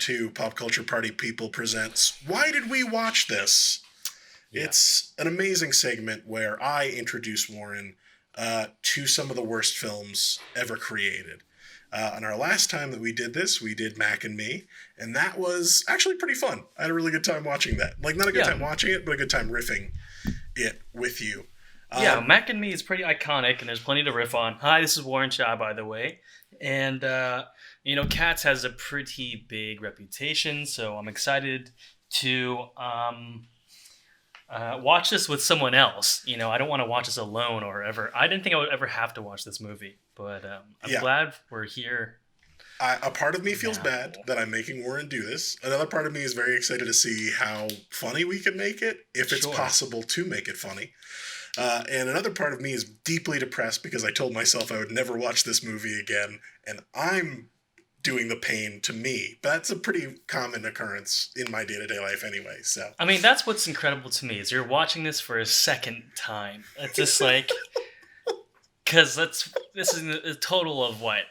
2002 Pop Culture Party People presents Why Did We Watch This? Yeah. It's an amazing segment where I introduce Warren to some of the worst films ever created. On our last time that we did this, we did Mac and Me, and that was actually pretty fun. I had a really good time watching that. Like, not a good time watching it, but a good time riffing it with you. Mac and Me is pretty iconic, and there's plenty to riff on. Hi, this is Warren Chao, by the way. And, Cats has a pretty big reputation, so I'm excited to watch this with someone else. I don't want to watch this alone or ever. I didn't think I would ever have to watch this movie, but I'm glad we're here. A part of me feels bad that I'm making Warren do this. Another part of me is very excited to see how funny we can make it, if it's possible to make it funny. And another part of me is deeply depressed because I told myself I would never watch this movie again, and I'm doing the pain to me. But that's a pretty common occurrence in my day-to-day life anyway, so. I mean, that's what's incredible to me, is you're watching this for a second time. It's just like, because this is a total of what?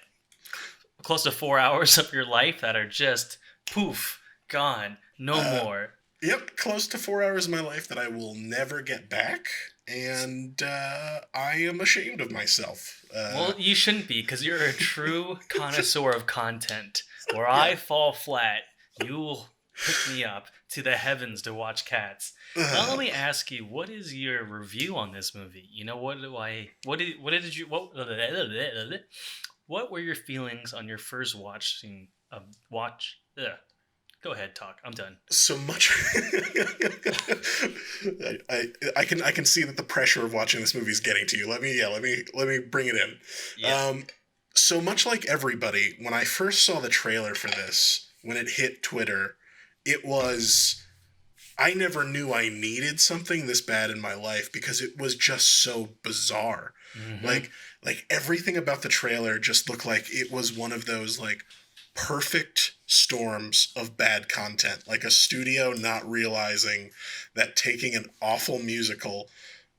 Close to 4 hours of your life that are just, poof, gone, no more. Yep, close to 4 hours of my life that I will never get back. And I am ashamed of myself. Well, you shouldn't be, because you're a true connoisseur of content. Where I fall flat, you will pick me up to the heavens to watch Cats. Now let me ask you, what is your review on this movie? What were your feelings on your first watching? Go ahead, talk. I'm done. So much. I can see that the pressure of watching this movie is getting to you. Let me bring it in. Yeah. So much like everybody, when I first saw the trailer for this, when it hit Twitter, it was, I never knew I needed something this bad in my life because it was just so bizarre. Mm-hmm. Like everything about the trailer just looked like it was one of those like perfect storms of bad content, like a studio not realizing that taking an awful musical,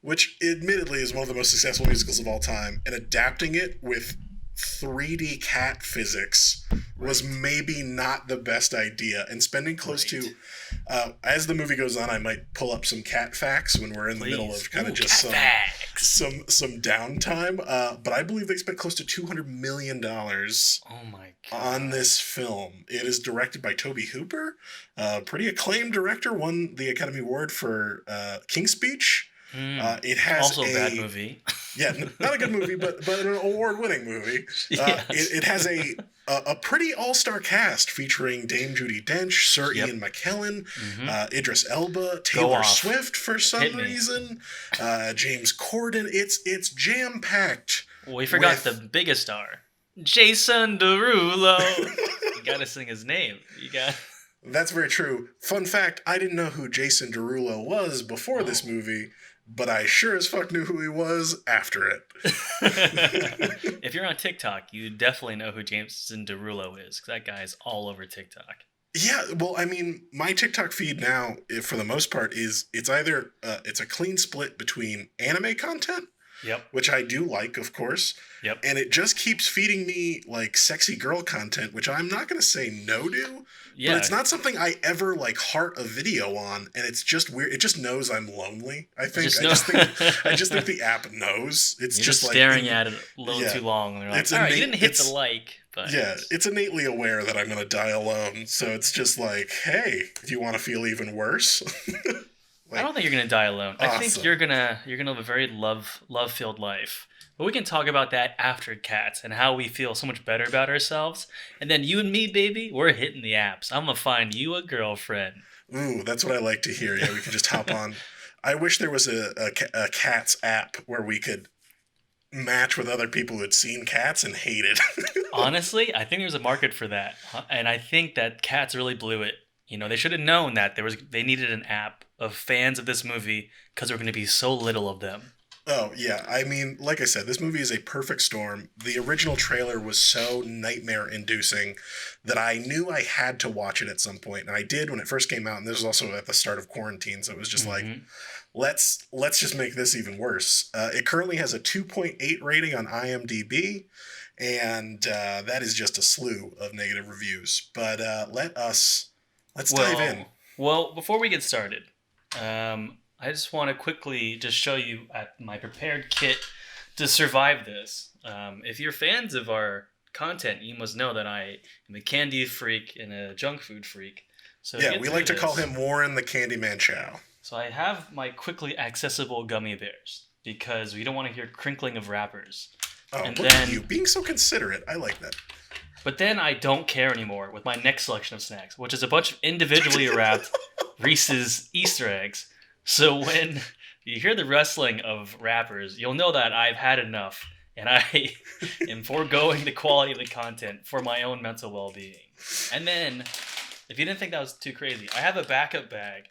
which admittedly is one of the most successful musicals of all time, and adapting it with 3D cat physics was maybe not the best idea. And spending close to, as the movie goes on, I might pull up some cat facts when we're in the middle of kind of just some downtime. But I believe they spent close to $200 million on this film. It is directed by Tobe Hooper, pretty acclaimed director, won the Academy Award for King's Speech. It has also a bad movie. Yeah, not a good movie, but an award-winning movie. Yes. It has a pretty all-star cast featuring Dame Judi Dench, Sir Ian McKellen, Idris Elba, Taylor Swift for some reason, James Corden. It's jam-packed. Well, we forgot the biggest star, Jason Derulo. You gotta sing his name. That's very true. Fun fact, I didn't know who Jason Derulo was before this movie, but I sure as fuck knew who he was after it. If you're on TikTok, you definitely know who Jason Derulo is, because that guy's all over TikTok. Yeah, well, I mean, my TikTok feed now, for the most part, it's either it's a clean split between anime content, which I do like, of course, and it just keeps feeding me like sexy girl content, which I'm not going to say no to. Yeah. But it's not something I ever like heart a video on, and it's just weird. It just knows I'm lonely. I think. I just think the app knows. It's You're just like staring at it a little too long, and they're like, "All right, you didn't hit the like." But it's innately aware that I'm going to die alone. So it's just like, hey, do you want to feel even worse? I don't think you're going to die alone. Awesome. I think you're gonna have a very love-filled life. But we can talk about that after Cats and how we feel so much better about ourselves. And then you and me, baby, we're hitting the apps. I'm going to find you a girlfriend. Ooh, that's what I like to hear. Yeah, we can just hop on. I wish there was a Cats app where we could match with other people who had seen Cats and hated. Honestly, I think there's a market for that. And I think that Cats really blew it. They should have known that they needed an app of fans of this movie because there were going to be so little of them. Oh, yeah. I mean, like I said, this movie is a perfect storm. The original trailer was so nightmare-inducing that I knew I had to watch it at some point, and I did when it first came out, and this was also at the start of quarantine, so it was just like, Mm-hmm. let's just make this even worse. It currently has a 2.8 rating on IMDb, and that is just a slew of negative reviews. But let's dive in. Well, before we get started, I just want to quickly just show you my prepared kit to survive this. If you're fans of our content, you must know that I am a candy freak and a junk food freak. So yeah, we like to call him Warren the Candyman Chao. So I have my quickly accessible gummy bears because we don't want to hear crinkling of wrappers. Oh, and look at you being so considerate. I like that. But then I don't care anymore with my next selection of snacks, which is a bunch of individually wrapped Reese's Easter eggs. So when you hear the rustling of wrappers, you'll know that I've had enough, and I am foregoing the quality of the content for my own mental well-being. And then, if you didn't think that was too crazy, I have a backup bag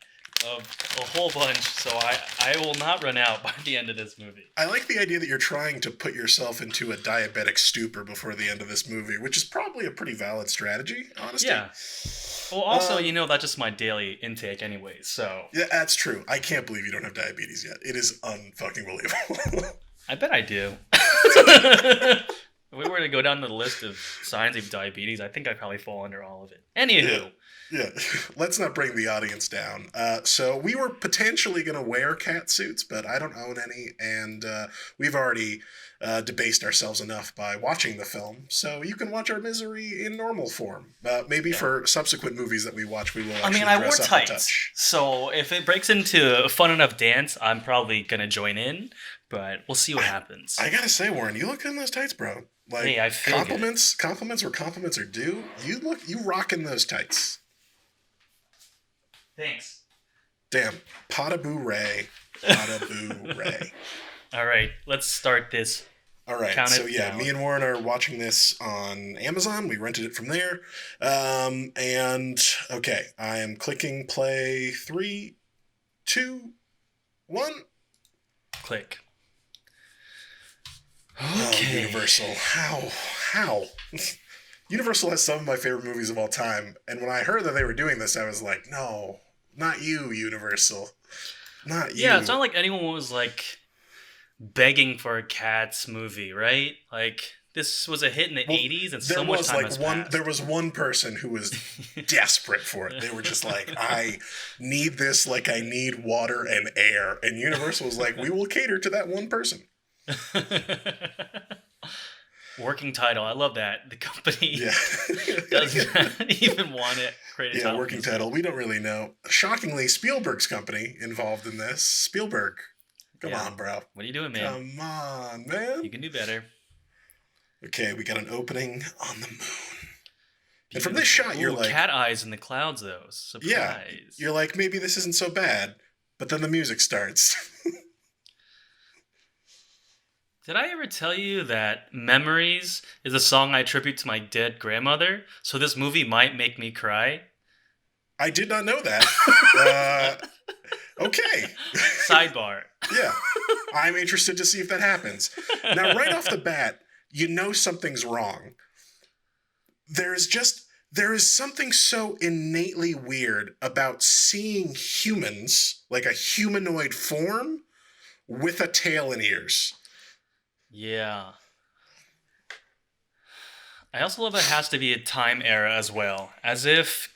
of a whole bunch, so I will not run out by the end of this movie. I like the idea that you're trying to put yourself into a diabetic stupor before the end of this movie, which is probably a pretty valid strategy, honestly. Yeah. Well, also, that's just my daily intake anyways, so... Yeah, that's true. I can't believe you don't have diabetes yet. It is unfucking believable. I bet I do. If we were to go down the list of signs of diabetes, I think I'd probably fall under all of it. Anywho... Yeah, let's not bring the audience down. So we were potentially going to wear cat suits, but I don't own any, and we've already debased ourselves enough by watching the film. So you can watch our misery in normal form. Maybe for subsequent movies that we watch, we will actually I wore dress up a tights, touch. so if it breaks into a fun enough dance, I'm probably going to join in, but we'll see what happens. I gotta say, Warren, you look good in those tights, bro. Like, hey, I feel compliments where compliments are due. You rocking those tights. Thanks. Damn. Potaboo Ray. Potaboo Ray. All right, let's start this. All right, so yeah, me and Warren are watching this on Amazon. We rented it from there. And, okay, I am clicking play 3, 2, 1. Click. Okay. Oh, Universal. How? Universal has some of my favorite movies of all time. And when I heard that they were doing this, I was like, no. Not you, Universal. Not you. Yeah, it's not like anyone was, begging for a Cats movie, right? Like, this was a hit in the 80s, and so much time has passed. There was one person who was desperate for it. They were just like, I need this like I need water and air. And Universal was like, we will cater to that one person. Working title. I love that. The company doesn't even want to create a title. Yeah, working title. We don't really know. Shockingly, Spielberg's company involved in this. Spielberg. Come on, bro. What are you doing, man? Come on, man. You can do better. Okay, we got an opening on the moon. And from this shot, you're like... cat eyes in the clouds, though. Surprise. Yeah, you're like, maybe this isn't so bad. But then the music starts. Did I ever tell you that Memories is a song I attribute to my dead grandmother? So this movie might make me cry? I did not know that. Okay. Sidebar. Yeah. I'm interested to see if that happens. Now, right off the bat, you know something's wrong. There is something so innately weird about seeing humans, like a humanoid form, with a tail and ears. Yeah. I also love that it has to be a time era as well. As if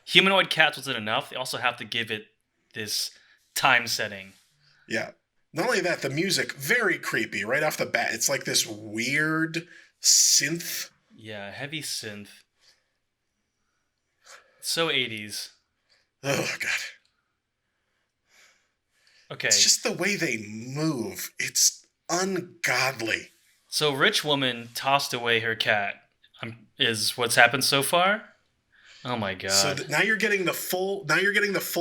humanoid cats wasn't enough, they also have to give it this time setting. Yeah. Not only that, the music, very creepy right off the bat. It's like this weird synth. Yeah, heavy synth. So 80s. Oh, God. Okay. It's just the way they move. It's ungodly. So rich woman tossed away her cat is what's happened so far? Oh my god. So now you're getting the full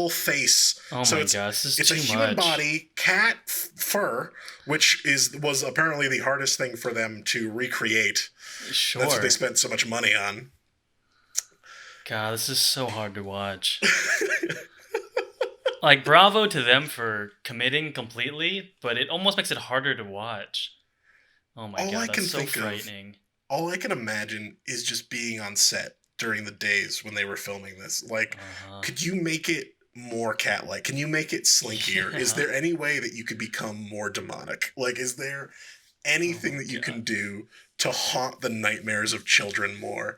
face. Oh so my god, this is it's too a much. human body, cat fur, which was apparently the hardest thing for them to recreate. Sure. That's what they spent so much money on. God, this is so hard to watch. Like, bravo to them for committing completely, but it almost makes it harder to watch. Oh my all I god, can that's so think of, frightening. all I can imagine is just being on set during the days when they were filming this. Like, Uh-huh. could you make it more cat-like? Can you make it slinkier? Is Yeah. there any way that you could become more demonic? Like, is there Oh anything my that you can god. do to haunt the nightmares of children more?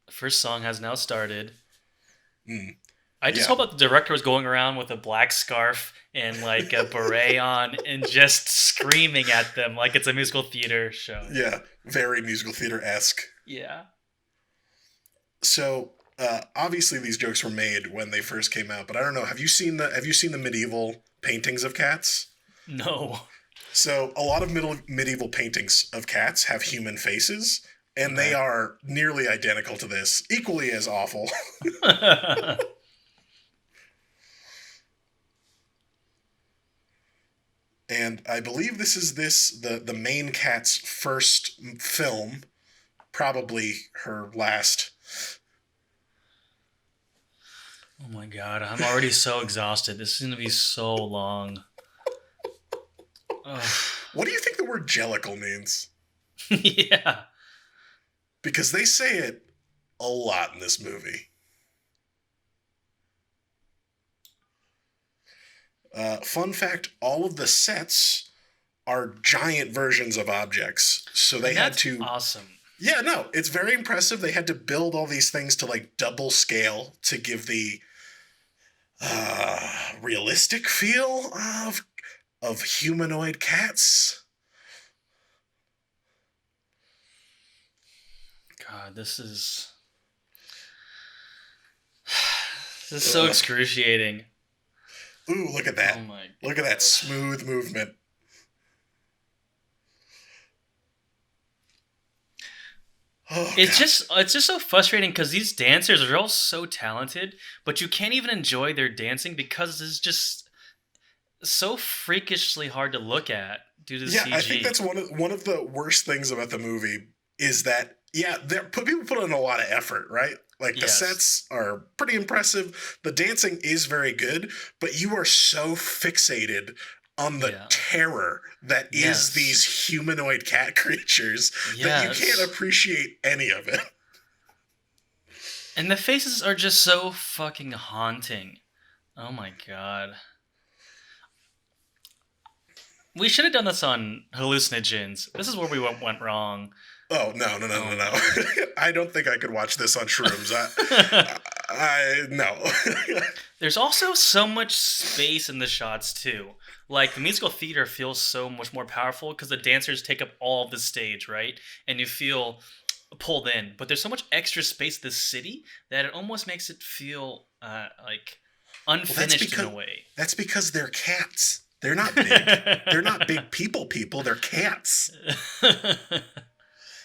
The first song has now started. Mm, I just yeah, hope that the director was going around with a black scarf and like a beret on and just screaming at them like it's a musical theater show. yeah, very musical theater-esque. Yeah. So, obviously these jokes were made when they first came out, but I don't know. Have you seen the medieval paintings of cats? No. So a lot of medieval paintings of cats have human faces, and they Okay. are nearly identical to this, equally as awful. And I believe this is the main cat's first film, probably her last. Oh my god, I'm already so exhausted. This is gonna be so long. Ugh. What do you think the word jellicle means? Yeah. Because they say it a lot in this movie. Fun fact, all of the sets are giant versions of objects. So they had That's to. awesome. Yeah, no, it's very impressive. They had to build all these things to like double scale to give the realistic feel of humanoid cats. God, this is so excruciating. Ooh, look at that. Oh my Look at that god. smooth movement. Oh, It's God. just so frustrating because these dancers are all so talented, but you can't even enjoy their dancing because it's just so freakishly hard to look at due to the Yeah, I think CG. that's one of the worst things about the movie is that yeah, people put in a lot of effort, right? Like the Yes. sets are pretty impressive, the dancing is very good, but you are so fixated on the Yeah. terror that is Yes. these humanoid cat creatures that you can't Yes. appreciate any of it. And the faces are just so fucking haunting. Oh my god. We should have done this on hallucinogens. This is where we went wrong. Oh no no no Oh no my no! I don't think I could watch this on shrooms. god. I no. There's also so much space in the shots too. Like the musical theater feels so much more powerful because the dancers take up all of the stage, right? And you feel pulled in. But there's so much extra space in this city that it almost makes it feel like Well, that's unfinished in because a way. they're cats. They're not big. They're not big people. They're cats.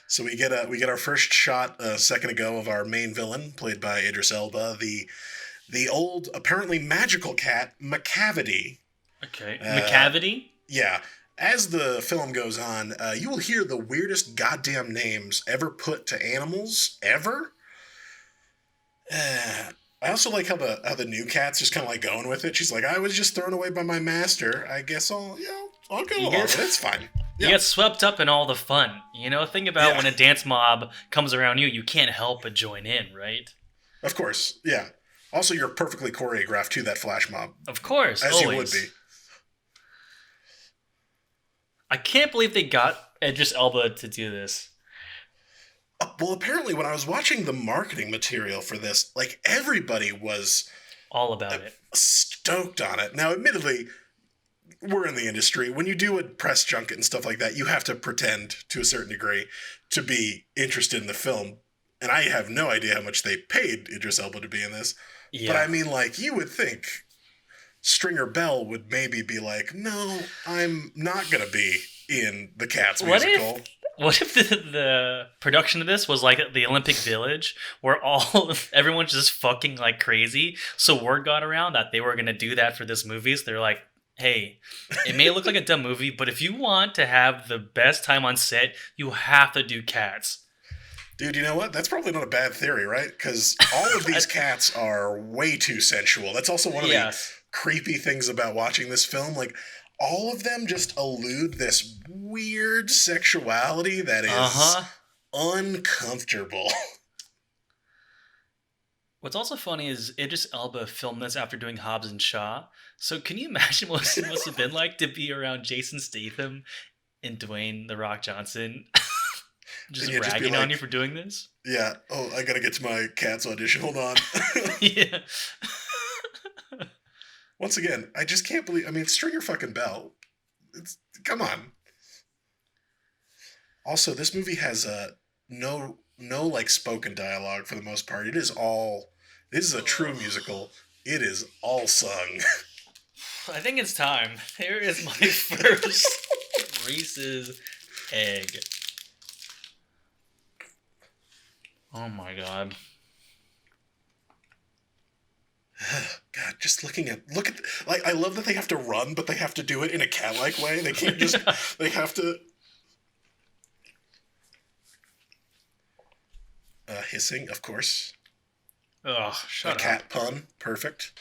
So we get our first shot a second ago of our main villain, played by Idris Elba, the old apparently magical cat McCavity. Okay, Uh, McCavity. yeah. As the film goes on, you will hear the weirdest goddamn names ever put to animals ever. I also like how the new cat's just kind of like going with it. She's like, I was just thrown away by my master. I guess I'll go You along get with it. It's fine. you Yeah, get swept up in all the fun. You know, think about yeah, when a dance mob comes around you, you can't help but join in, right? of course. Yeah. Also, you're perfectly choreographed to that flash mob, Of course, as you would be. always. I can't believe they got Idris Elba to do this. Well, apparently, when I was watching the marketing material for this, like everybody was All about it. stoked on it. Now, admittedly, we're in the industry. When you do a press junket and stuff like that, you have to pretend to a certain degree to be interested in the film. And I have no idea how much they paid Idris Elba to be in this. But I Yeah. mean, like, you would think Stringer Bell would maybe be like, no, I'm not going to be in the Cats What musical. if what if the production of this was like at the Olympic Village, where all everyone's just fucking like crazy? So word got around that they were gonna do that for this movie. So they're like, "Hey, it may look like a dumb movie, but if you want to have the best time on set, you have to do Cats." Dude, you know what? That's probably not a bad theory, right? Because all of these cats are way too sensual. That's also one of the Yes. creepy things about watching this film. Like, all of them just elude this weird sexuality that is Uh-huh. uncomfortable. What's also funny is Idris Elba filmed this after doing Hobbs and Shaw. So can you imagine what it must have been like to be around Jason Statham and Dwayne "The Rock" Johnson just Yeah, just be ragging on like, you for doing this? yeah, oh, I gotta get to my cat's audition. Hold on. Yeah. Once again, I just can't believe. I mean, string your fucking bell. Come on. Also, this movie has no like spoken dialogue for the most part. It is all. This is a true musical. It is all sung. I think it's time. Here is my first Reese's egg. Oh my god. God, just look at like I love that they have to run, but they have to do it in a cat-like way. They can't just they have to hissing, of course. Ugh, A shut up. cat pun, perfect.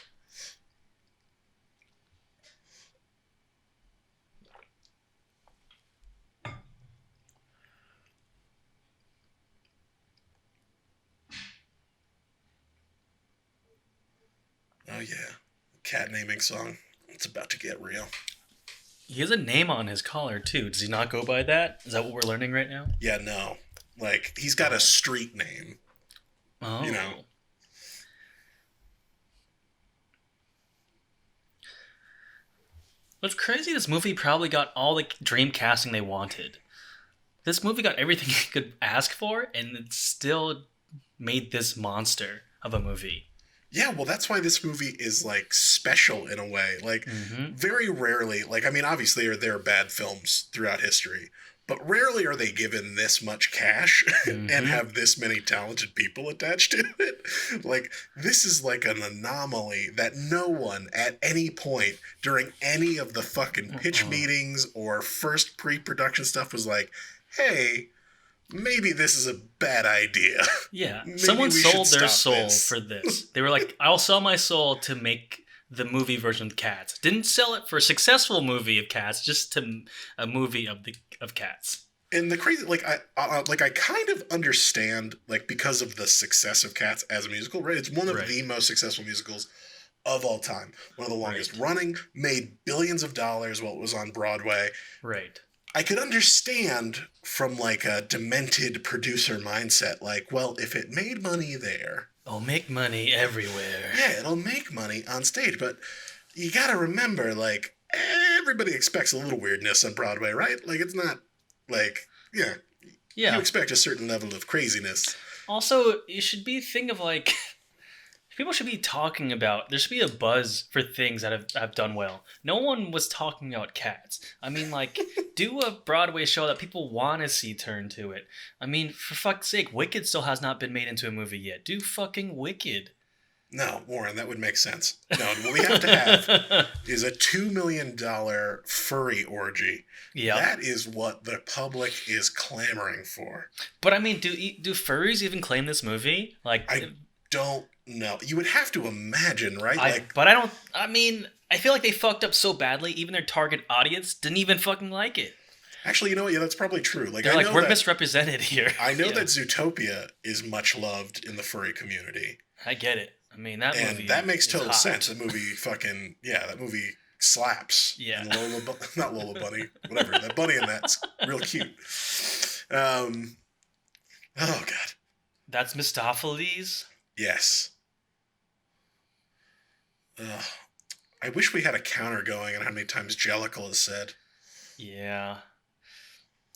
Oh yeah, cat naming song. It's about to get real. He has a name on his collar too. Does he not go by that? Is that what we're learning right now? Yeah, no, like he's got a street name. Oh. You know. What's crazy, this movie probably got all the dream casting they wanted. This movie got everything it could ask for, and it still made this monster of a movie. Yeah, well, that's why this movie is like special in a way. Like, very rarely, like, I mean, obviously, there are bad films throughout history, but rarely are they given this much cash and have this many talented people attached to it. Like, this is like an anomaly that no one at any point during any of the fucking pitch meetings or first pre-production stuff was like, hey, maybe this is a bad idea. Yeah, Maybe someone we should sold their stop soul this. for this. They were like, I'll sell my soul to make the movie version of Cats. Didn't sell it for a successful movie of Cats, just to a movie of Cats. And the crazy, like I kind of understand, like, because of the success of Cats as a musical, right? It's one of Right. the most successful musicals of all time. One of the longest running, made billions of dollars while it was on Broadway. Right. I could understand from like a demented producer mindset, like, well, if it made money there, I'll make money everywhere. yeah, it'll make money on stage. But you gotta remember, like, everybody expects a little weirdness on Broadway, right? Like, it's not like, yeah, Yeah. you expect a certain level of craziness. Also, you should be thinking of like people should be talking about. There should be a buzz for things that have done well. No one was talking about Cats. I mean, like, do a Broadway show that people want to see turn to it. I mean, for fuck's sake, Wicked still has not been made into a movie yet. Do fucking Wicked. No, Warren, that would make sense. No, what we have to have is a $2 million furry orgy. Yeah. That is what the public is clamoring for. But I mean, do furries even claim this movie? Like, I don't know. You would have to imagine, right? I mean, I feel like they fucked up so badly. Even their target audience didn't even fucking like it. Actually, you know what? Yeah, that's probably true. Like, They're I like, know we're that, misrepresented here. I know Yeah. that Zootopia is much loved in the furry community. I get it. I mean, that movie. And that makes is total hot. sense. That movie fucking, yeah, that movie slaps. Yeah. And not Lola Bunny, whatever. That bunny in that's real cute. Oh, God. That's Mistopheles. Yes. Ugh. I wish we had a counter going on how many times Jellicle is said. Yeah.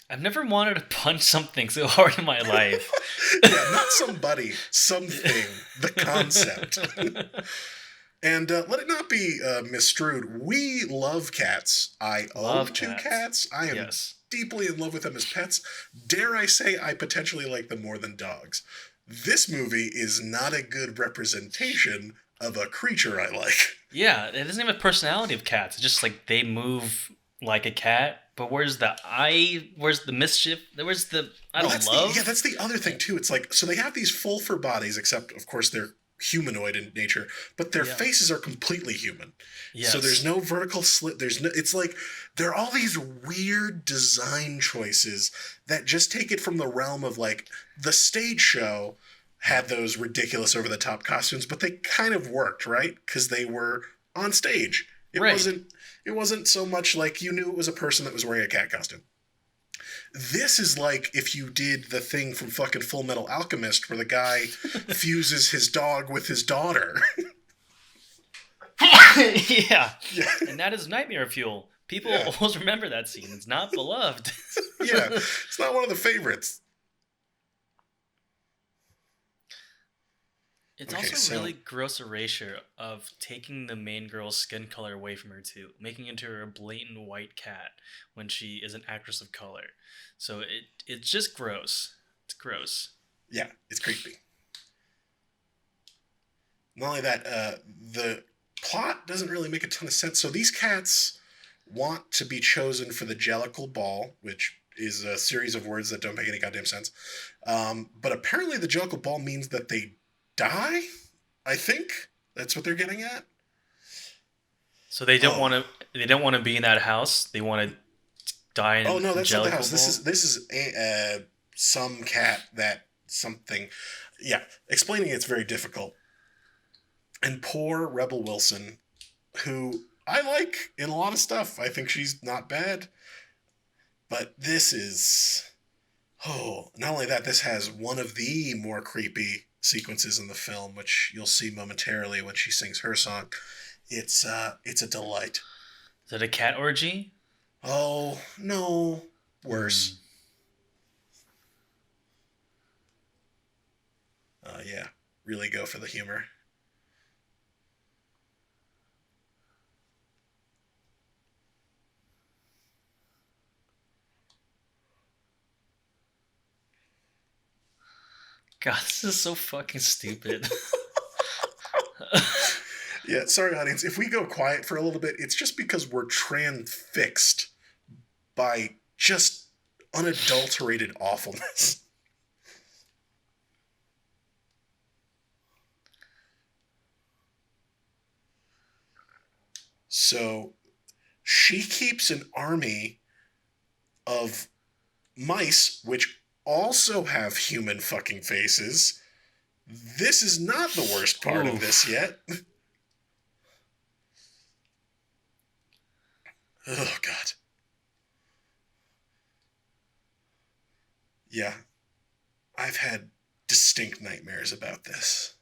I've never wanted to punch something so hard in my life. Yeah, not somebody, something, the concept. And let it not be misstrued. We love cats. I own two cats. I am deeply in love with them as pets. Dare I say I potentially like them more than dogs. This movie is not a good representation of a creature I like. Yeah, it doesn't have a personality of cats. It's just like they move like a cat, But where's the eye? Where's the mischief? Where's the I Well, don't love? that's the other thing too. It's like, so they have these full fur bodies, except of course they're humanoid in nature, but their Yeah. faces are completely human. Yes. So there's no vertical slit. There's no. It's like there are all these weird design choices that just take it from the realm of like the stage show had those ridiculous over the top costumes, but they kind of worked, right? Because they were on stage. It Right. wasn't. It wasn't so much like you knew it was a person that was wearing a cat costume. This is like if you did the thing from fucking Full Metal Alchemist where the guy fuses his dog with his daughter. Yeah. Yeah. And that is nightmare fuel. People Yeah. always remember that scene. It's not beloved. Yeah, it's not one of the favorites. It's Okay, also so- really gross erasure of taking the main girl's skin color away from her too, making her a blatant white cat when she is an actress of color. So it's just gross. It's gross. Yeah, it's creepy. Not only that, the plot doesn't really make a ton of sense. So these cats want to be chosen for the Jellicle Ball, which is a series of words that don't make any goddamn sense. But apparently the Jellicle Ball means that they die, I think. That's what they're getting at. So they don't Oh. want to. They don't want to be in that house. They want to die in. Oh no, that's not the Jellicle house. This Bowl? is some cat that something. Yeah, explaining it's very difficult. And poor Rebel Wilson, who I like in a lot of stuff. I think she's not bad. But this is not only that, this has one of the more creepy sequences in the film, which you'll see momentarily when she sings her song. It's a delight. Is it a cat orgy? Oh, no. Worse. Yeah. Really go for the humor. God, this is so fucking stupid. Yeah, sorry, audience. If we go quiet for a little bit, it's just because we're transfixed by just unadulterated awfulness. So she keeps an army of mice, which also have human fucking faces. This is not the worst part of Oof. this yet. Oh, God. Yeah. I've had distinct nightmares about this.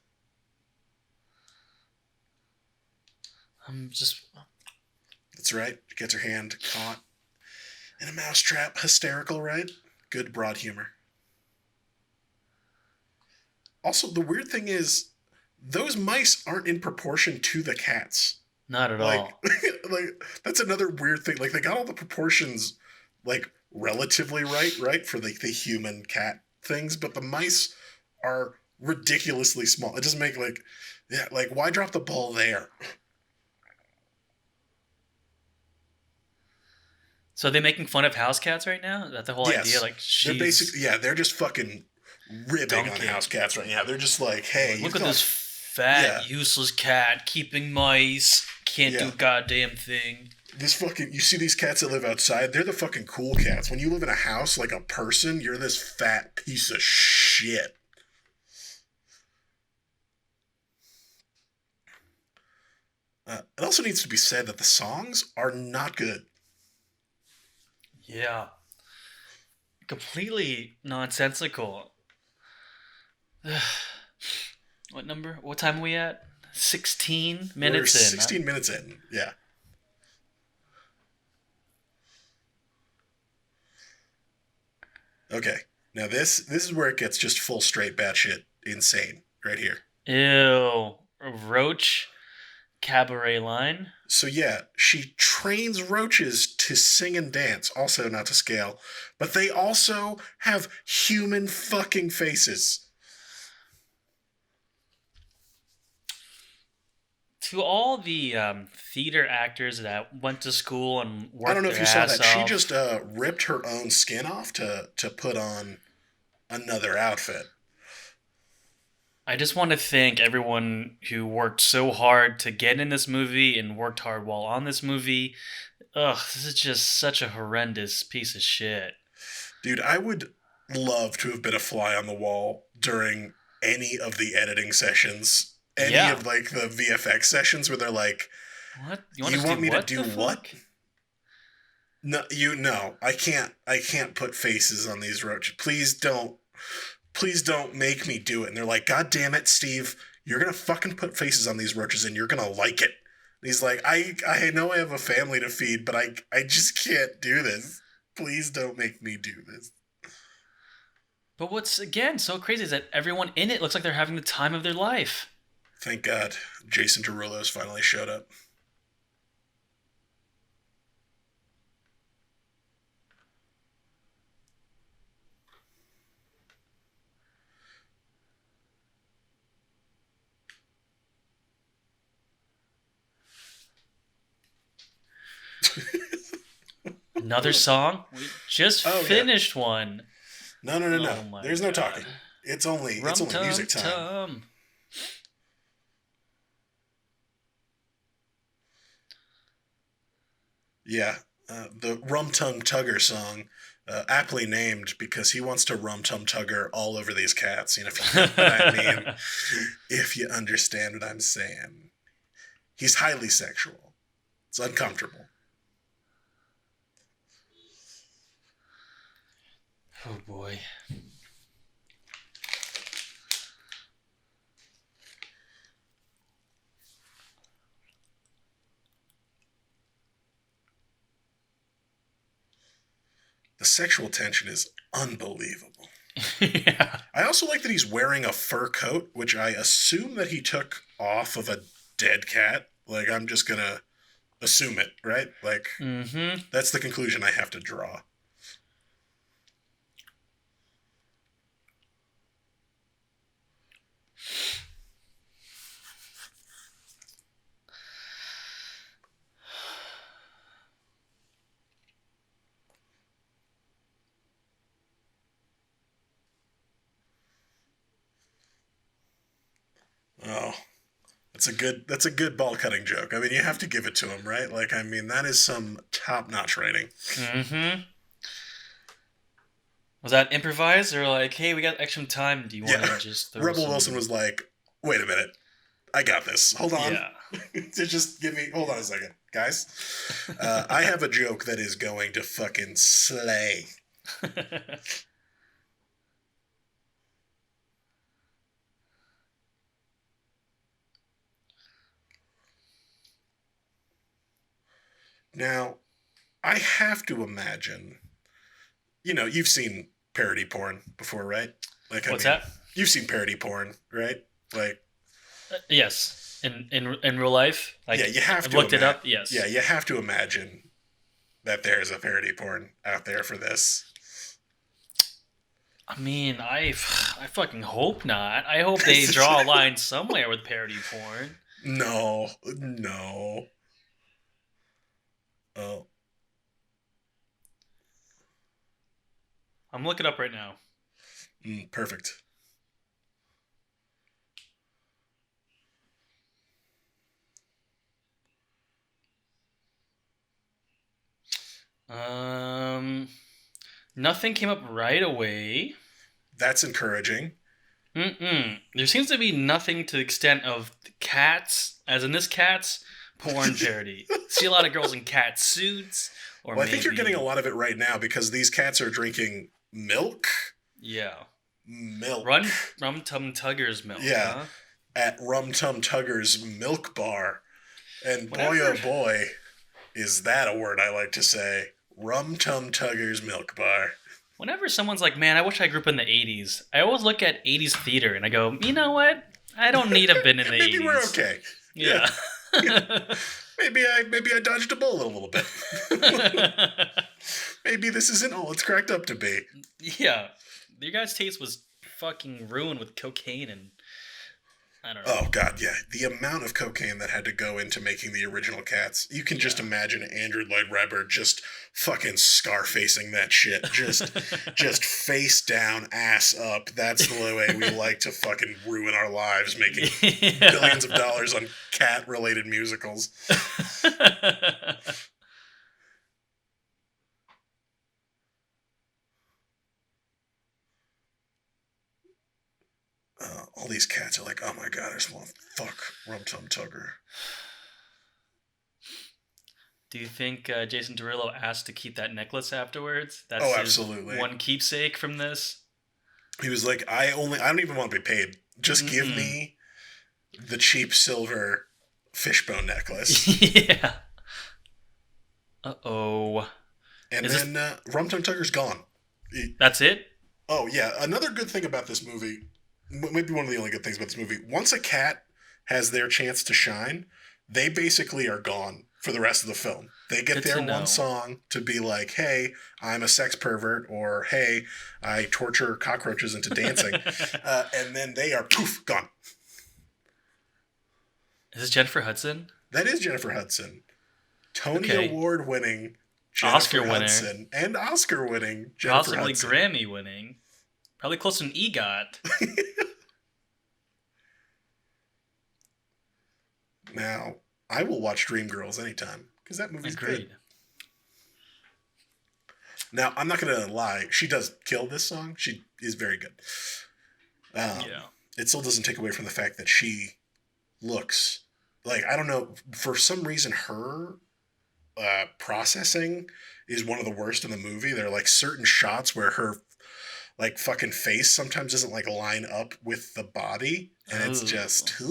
I'm just. That's right. She gets her hand caught in a mousetrap. Hysterical, right? Good broad humor. Also, the weird thing is, those mice aren't in proportion to the cats. Not at Like, all. like that's another weird thing. Like, they got all the proportions, like, relatively right, for the human cat things, but the mice are ridiculously small. It doesn't make, like, yeah, like, why drop the ball there? So are they making fun of house cats right now? Is that the whole Yes. idea? Like They're she's basically, yeah, they're just fucking ribbing on Dunking. house cats right now. They're just like, hey, look you've at got- this fat, useless cat keeping mice. Can't do Yeah. a goddamn thing. This fucking, you see these cats that live outside, they're the fucking cool cats. When you live in a house like a person, you're this fat piece of shit. It also needs to be said that the songs are not good. Yeah. Completely nonsensical. What number? What time are we at? 16 We're minutes in. 16 minutes in. Yeah. Okay. Now this is where it gets just full straight batshit insane right here. Ew. A roach cabaret line. So yeah, she trains roaches to sing and dance, also not to scale, but they also have human fucking faces. To all the theater actors that went to school and I worked don't know if their you saw ass that. She off, just ripped her own skin off to put on another outfit. I just want to thank everyone who worked so hard to get in this movie and worked hard while on this movie. Ugh, this is just such a horrendous piece of shit. Dude, I would love to have been a fly on the wall during any of the editing sessions, any Yeah. of like the VFX sessions where they're like, What? You want "You us to want do me to what do the what?" fuck? No, no, I can't. I can't put faces on these roaches. Please don't make me do it. And they're like, God damn it, Steve, you're gonna fucking put faces on these roaches and you're gonna like it. And he's like, I know I have a family to feed, but I just can't do this. Please don't make me do this. But what's, again, so crazy is that everyone in it looks like they're having the time of their life. Thank God Jason Derulo's finally showed up. Another song? We just finished one. No. Oh There's no God. talking. It's only music time. Tum. Yeah, the Rum Tum Tugger song, aptly named because he wants to rum tum tugger all over these cats. You know, if you know what I mean, if you understand what I'm saying. He's highly sexual. It's uncomfortable. Oh boy. The sexual tension is unbelievable. Yeah. I also like that he's wearing a fur coat, which I assume that he took off of a dead cat. Like, I'm just gonna assume it, right? Like, that's the conclusion I have to draw. Oh, that's a good ball cutting joke. I mean, you have to give it to him, right? Like, I mean, that is some top notch writing. Was that improvised or like, hey, we got extra time? Do you want to just throw Rebel Wilson was like, wait a minute, I got this. Hold on. Yeah. Just hold on a second, guys. I have a joke that is going to fucking slay. Now, I have to imagine, you know, you've seen parody porn before, right? Like, What's that? You've seen parody porn, right? Like, yes. In real life, like, yeah, you have I've to looked it up. Yes. Yeah, you have to imagine that there's a parody porn out there for this. I mean, I fucking hope not. I hope they draw a line somewhere with parody porn. No. Oh. I'm looking up right now. Perfect. Nothing came up right away. That's encouraging. There seems to be nothing to the extent of cats, as in this cat's porn parody. See a lot of girls in cat suits. Or well, I think you're getting a lot of it right now because these cats are drinking milk. Yeah. Milk. Rum Tum Tugger's milk. Yeah. Huh? At Rum Tum Tugger's milk bar. And boy, oh boy, is that a word I like to say. Rum Tum Tugger's milk bar. Whenever someone's like, man, I wish I grew up in the 80s, I always look at 80s theater and I go, you know what? I don't need to have been in the 80s. Maybe we're okay. Yeah. Maybe I dodged a bullet a little bit. Maybe this isn't all it's cracked up to be. Yeah. Your guys' taste was fucking ruined with cocaine and I don't know. Oh god, yeah. The amount of cocaine that had to go into making the original Cats. You can just imagine Andrew Lloyd Webber just fucking scar-facing that shit. Just face down, ass up. That's the way we like to fucking ruin our lives, making billions of dollars on cat-related musicals. All these cats are like, oh my god, I just want to fuck Rum Tum Tugger. Do you think Jason Derulo asked to keep that necklace afterwards? That's absolutely. His one keepsake from this. He was like, I don't even want to be paid. Just give me the cheap silver fishbone necklace. Yeah. Uh-oh. And then Rum Tum Tugger's gone. That's it? Oh, yeah. Another good thing about this movie, maybe one of the only good things about this movie, once a cat has their chance to shine, they basically are gone for the rest of the film. They get their one song to be like, hey, I'm a sex pervert, or hey, I torture cockroaches into dancing. And then they are, poof, gone. Is this Jennifer Hudson? That is Jennifer Hudson. Tony Award winning Oscar Hudson. winner. And Oscar winning Jennifer Possibly Hudson. Grammy winning. Probably close to an EGOT. Now, I will watch Dreamgirls anytime, because that movie's good. Now, I'm not going to lie. She does kill this song. She is very good. It still doesn't take away from the fact that she looks like, I don't know, for some reason her processing is one of the worst in the movie. There are like certain shots where her like fucking face sometimes doesn't like line up with the body, and it's just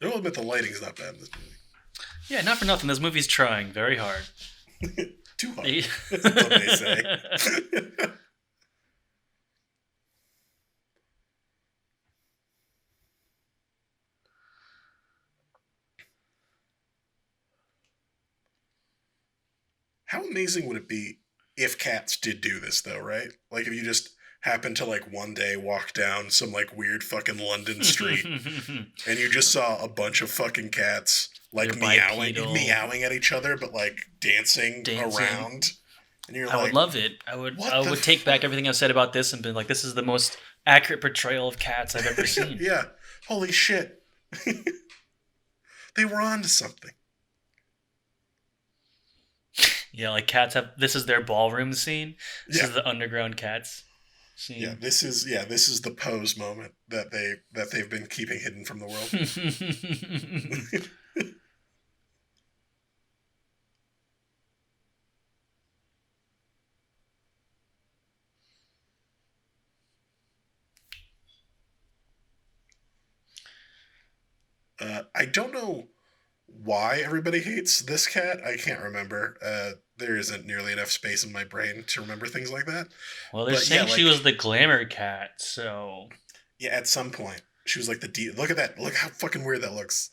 I'll admit the lighting's not bad in this movie. Yeah, not for nothing. This movie's trying very hard. Too hard. That's what they say. How amazing would it be if cats did do this, though, right? Like, if you just happened to, like, one day walk down some, like, weird fucking London street and you just saw a bunch of fucking cats, like, meowing at each other, but, like, dancing around. And you're I would love it. I would take back everything I've said about this and be like, this is the most accurate portrayal of cats I've ever seen. Yeah. Holy shit. They were on to something. Yeah, like cats have. This is their ballroom scene. This is the underground cats scene. Yeah, this is the pose moment that they've been keeping hidden from the world. I don't know why everybody hates this cat. I can't remember. There isn't nearly enough space in my brain to remember things like that. Well, they're saying she was the glamour cat, so... Yeah, at some point. She was like the... Look at that. Look how fucking weird that looks.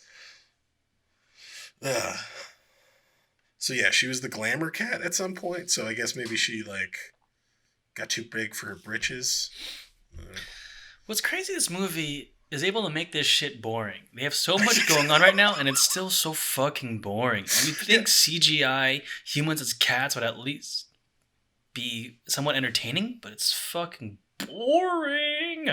So yeah, she was the glamour cat at some point, so I guess maybe she, like, got too big for her britches. What's crazy, this movie is able to make this shit boring. They have so much going on right now, and it's still so fucking boring. You think CGI humans as cats would at least be somewhat entertaining, but it's fucking boring.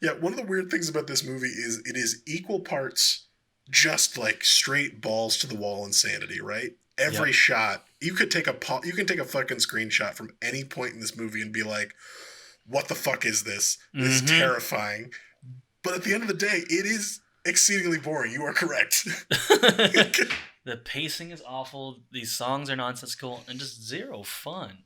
Yeah, one of the weird things about this movie is it is equal parts just like straight balls to the wall insanity, right? Every shot, you can take a fucking screenshot from any point in this movie and be like, what the fuck is this? This is terrifying. But at the end of the day, it is exceedingly boring. You are correct. The pacing is awful. These songs are nonsensical and just zero fun.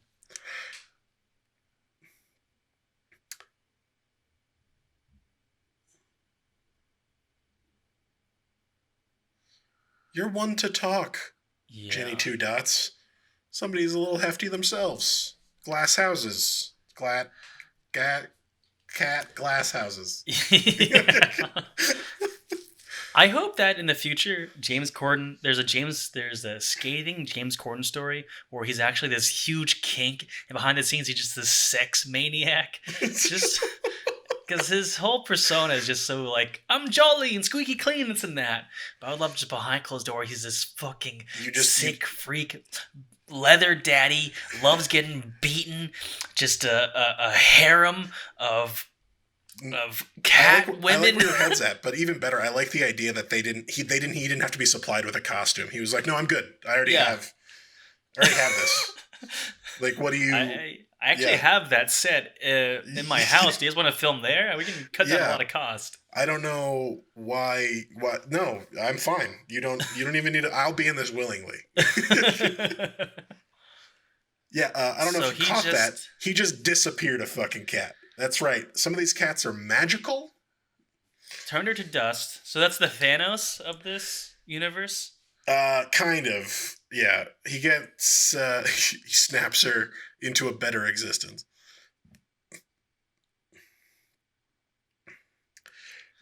You're one to talk, Jenny Two Dots. Somebody's a little hefty themselves. glass houses. Cat glass houses. Yeah. I hope that in the future, James Corden, there's a scathing James Corden story where he's actually this huge kink, and behind the scenes he's just this sex maniac. Just because his whole persona is just so like, I'm jolly and squeaky clean, this and that. But I would love just behind closed door, he's this fucking sick freak, leather daddy, loves getting beaten, just a harem of cat women. I like where your head's at, but even better, I like the idea that he didn't have to be supplied with a costume. He was like, "No, I'm good. I already have this." Like, what do you? I actually have that set in my house. Do you guys want to film there? We can cut down a lot of cost. I don't know why. What? No, I'm fine. You don't even need to. I'll be in this willingly. Yeah, I don't know if you caught that. He just disappeared a fucking cat. That's right. Some of these cats are magical. Turned her to dust. So that's the Thanos of this universe? Kind of. Yeah. He gets, he snaps her into a better existence.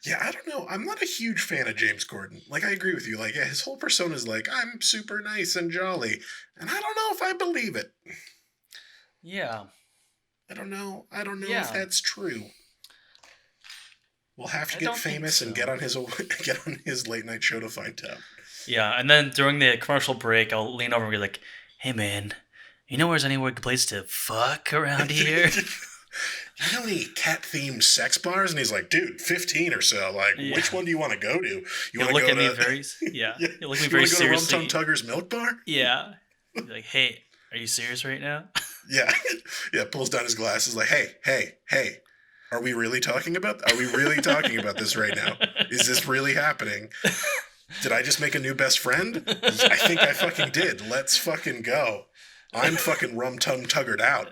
Yeah, I don't know. I'm not a huge fan of James Corden. Like, I agree with you. Like, yeah, his whole persona is like, I'm super nice and jolly. And I don't know if I believe it. Yeah. I don't know if that's true. We'll have to get famous and get on his late night show to find out. Yeah, and then during the commercial break, I'll lean over and be like, "Hey, man, you know where's anywhere good place to fuck around here?" You know any cat-themed sex bars? And he's like, "Dude, 15 or so. Like, which one do you want to go to? You want to go to me very yeah. You look at me very seriously. You want to go to Rum Tum Tugger's Milk Bar? Yeah. You're like, hey, are you serious right now? Yeah. Yeah, pulls down his glasses like, hey, are we really talking about this right now? Is this really happening? Did I just make a new best friend? I think I fucking did. Let's fucking go. I'm fucking Rum Tum Tuggered out.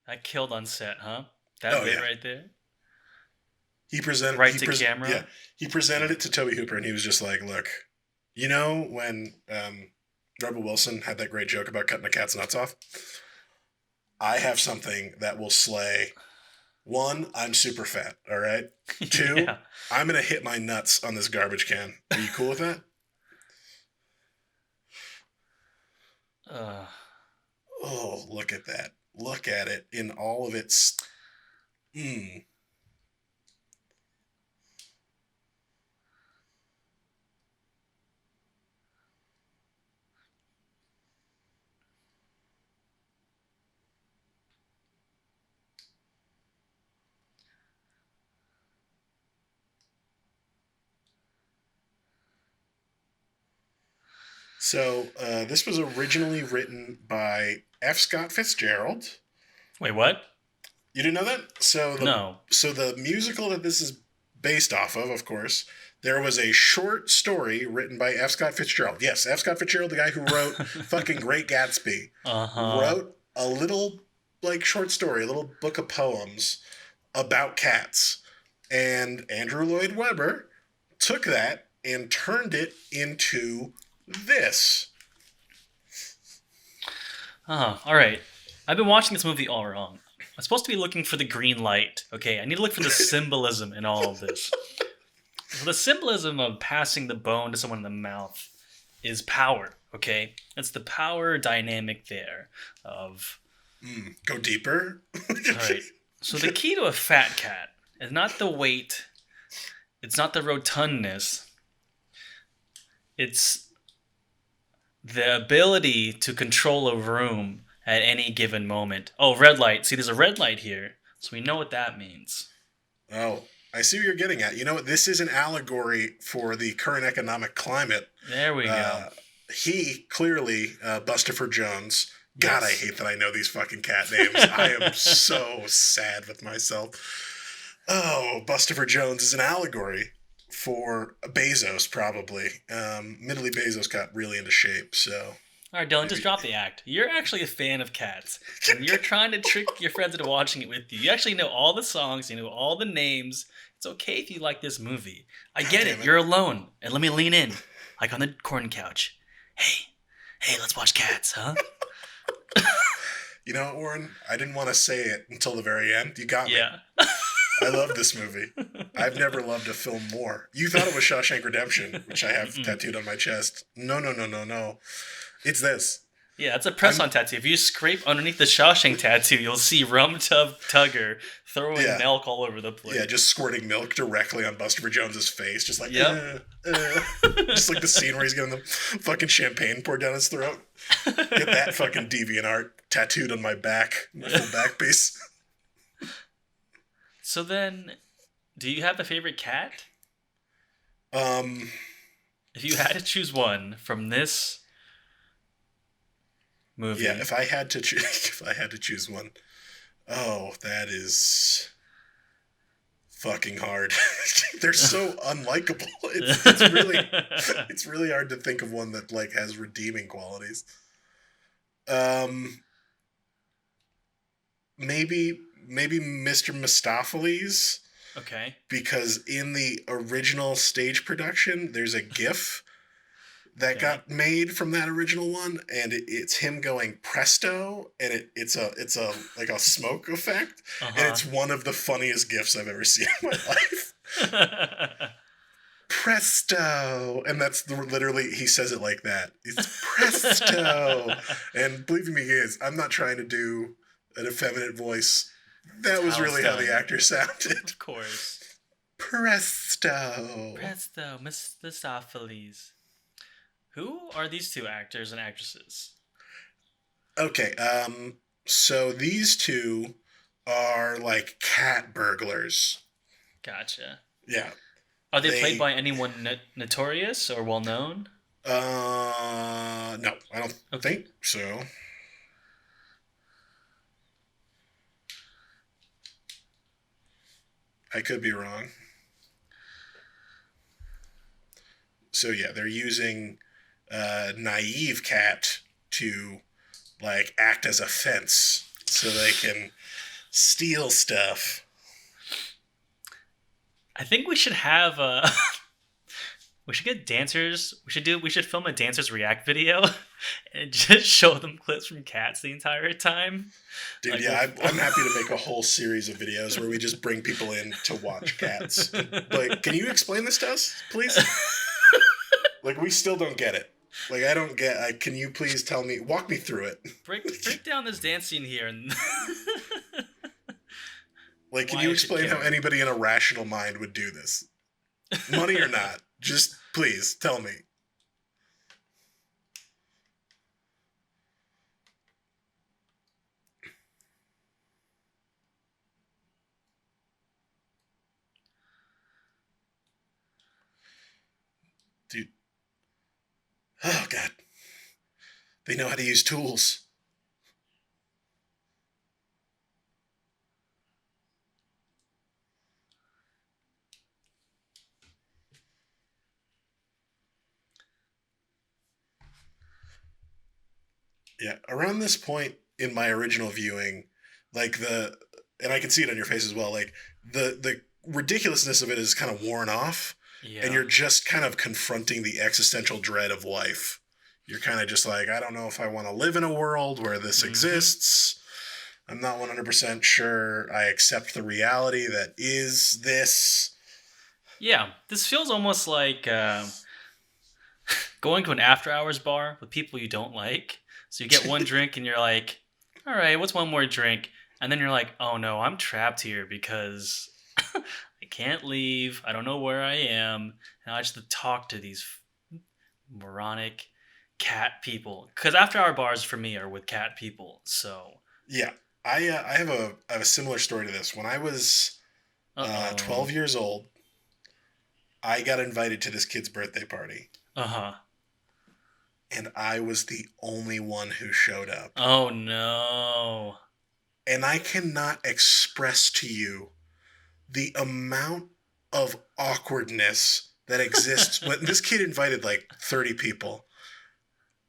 I killed on set, huh? That bit right there. He presented camera. Yeah, he presented it to Toby Hooper, and he was just like, "Look, you know when Rebel Wilson had that great joke about cutting a cat's nuts off? I have something that will slay. 1, I'm super fat. All right. 2, I'm gonna hit my nuts on this garbage can. Are you cool with that?" Oh, look at that. Look at it in all of its... So, this was originally written by F. Scott Fitzgerald. Wait, what? You didn't know that? No. So the musical that this is based off of course, there was a short story written by F. Scott Fitzgerald. Yes, F. Scott Fitzgerald, the guy who wrote fucking Great Gatsby, wrote a little, short story, a little book of poems about cats. And Andrew Lloyd Webber took that and turned it into this. All right. I've been watching this movie all wrong. I'm supposed to be looking for the green light. Okay, I need to look for the symbolism in all of this. So the symbolism of passing the bone to someone in the mouth is power. Okay, it's the power dynamic there of. Go deeper. All right. So the key to a fat cat is not the weight. It's not the rotundness. It's the ability to control a room at any given moment. Oh, red light. See, there's a red light here, so we know what that means. Oh, I see what you're getting at. You know what? This is an allegory for the current economic climate. There we go. He clearly, Bustopher Jones. God, yes. I hate that I know these fucking cat names. I am so sad with myself. Oh, Bustopher Jones is an allegory for Bezos, probably. Admittedly, Bezos got really into shape, so... All right, Dylan, just drop the act. You're actually a fan of Cats, and you're trying to trick your friends into watching it with you. You actually know all the songs, you know all the names. It's okay if you like this movie. I get it. You're alone, and let me lean in, like on the corn couch. Hey, let's watch Cats, huh? You know what, Warren? I didn't want to say it until the very end. You got me. Yeah. I love this movie. I've never loved a film more. You thought it was Shawshank Redemption, which I have tattooed on my chest. No. It's this. Yeah, it's a press-on tattoo. If you scrape underneath the Shawshank tattoo, you'll see Rum Tub Tugger throwing milk all over the place. Yeah, just squirting milk directly on Buster Jones's face, just like, just like the scene where he's getting the fucking champagne poured down his throat. Get that fucking deviant art tattooed on my back, my full back piece. So then, do you have a favorite cat? If you had to choose one from this movie. Yeah, if I had to choose one. Oh, that is fucking hard. They're so unlikable. It's really hard to think of one that like has redeeming qualities. Maybe Mr. Mistopheles. Okay. Because in the original stage production, there's a GIF that got made from that original one, and it's him going presto, and it's a like a smoke effect, and it's one of the funniest GIFs I've ever seen in my life. Presto, and that's literally he says it like that. It's presto, and believe me, I'm not trying to do an effeminate voice. That was really how the actor sounded. Of course. Presto, Mistopheles. Who are these two actors and actresses? Okay, so these two are like cat burglars. Gotcha. Yeah. Are they played by anyone notorious or well known? No, I don't think so. I could be wrong. So yeah, they're using naive cat to like act as a fence so they can steal stuff. I think we should have we should get dancers. We should film a dancers react video and just show them clips from Cats the entire time. Dude, like, I'm happy to make a whole series of videos where we just bring people in to watch Cats. Like, can you explain this to us, please? Like, we still don't get it. Like, I don't get. Can you please walk me through it? Break down this dance scene here and. Like, can you explain how anybody in a rational mind would do this? Money or not, just please tell me. Dude. Oh, God. They know how to use tools. Yeah, around this point in my original viewing, like and I can see it on your face as well, like the ridiculousness of it is kind of worn off, and you're just kind of confronting the existential dread of life. You're kind of just like, I don't know if I want to live in a world where this exists. I'm not 100% sure I accept the reality that is this. Yeah, this feels almost like going to an after-hours bar with people you don't like. So you get one drink and you're like, all right, what's one more drink? And then you're like, oh no, I'm trapped here because I can't leave. I don't know where I am. And I just have to talk to these moronic cat people. Because after-hour bars for me are with cat people. So yeah, I have a similar story to this. When I was 12 years old, I got invited to this kid's birthday party. And I was the only one who showed up. Oh, no. And I cannot express to you the amount of awkwardness that exists when this kid invited like 30 people.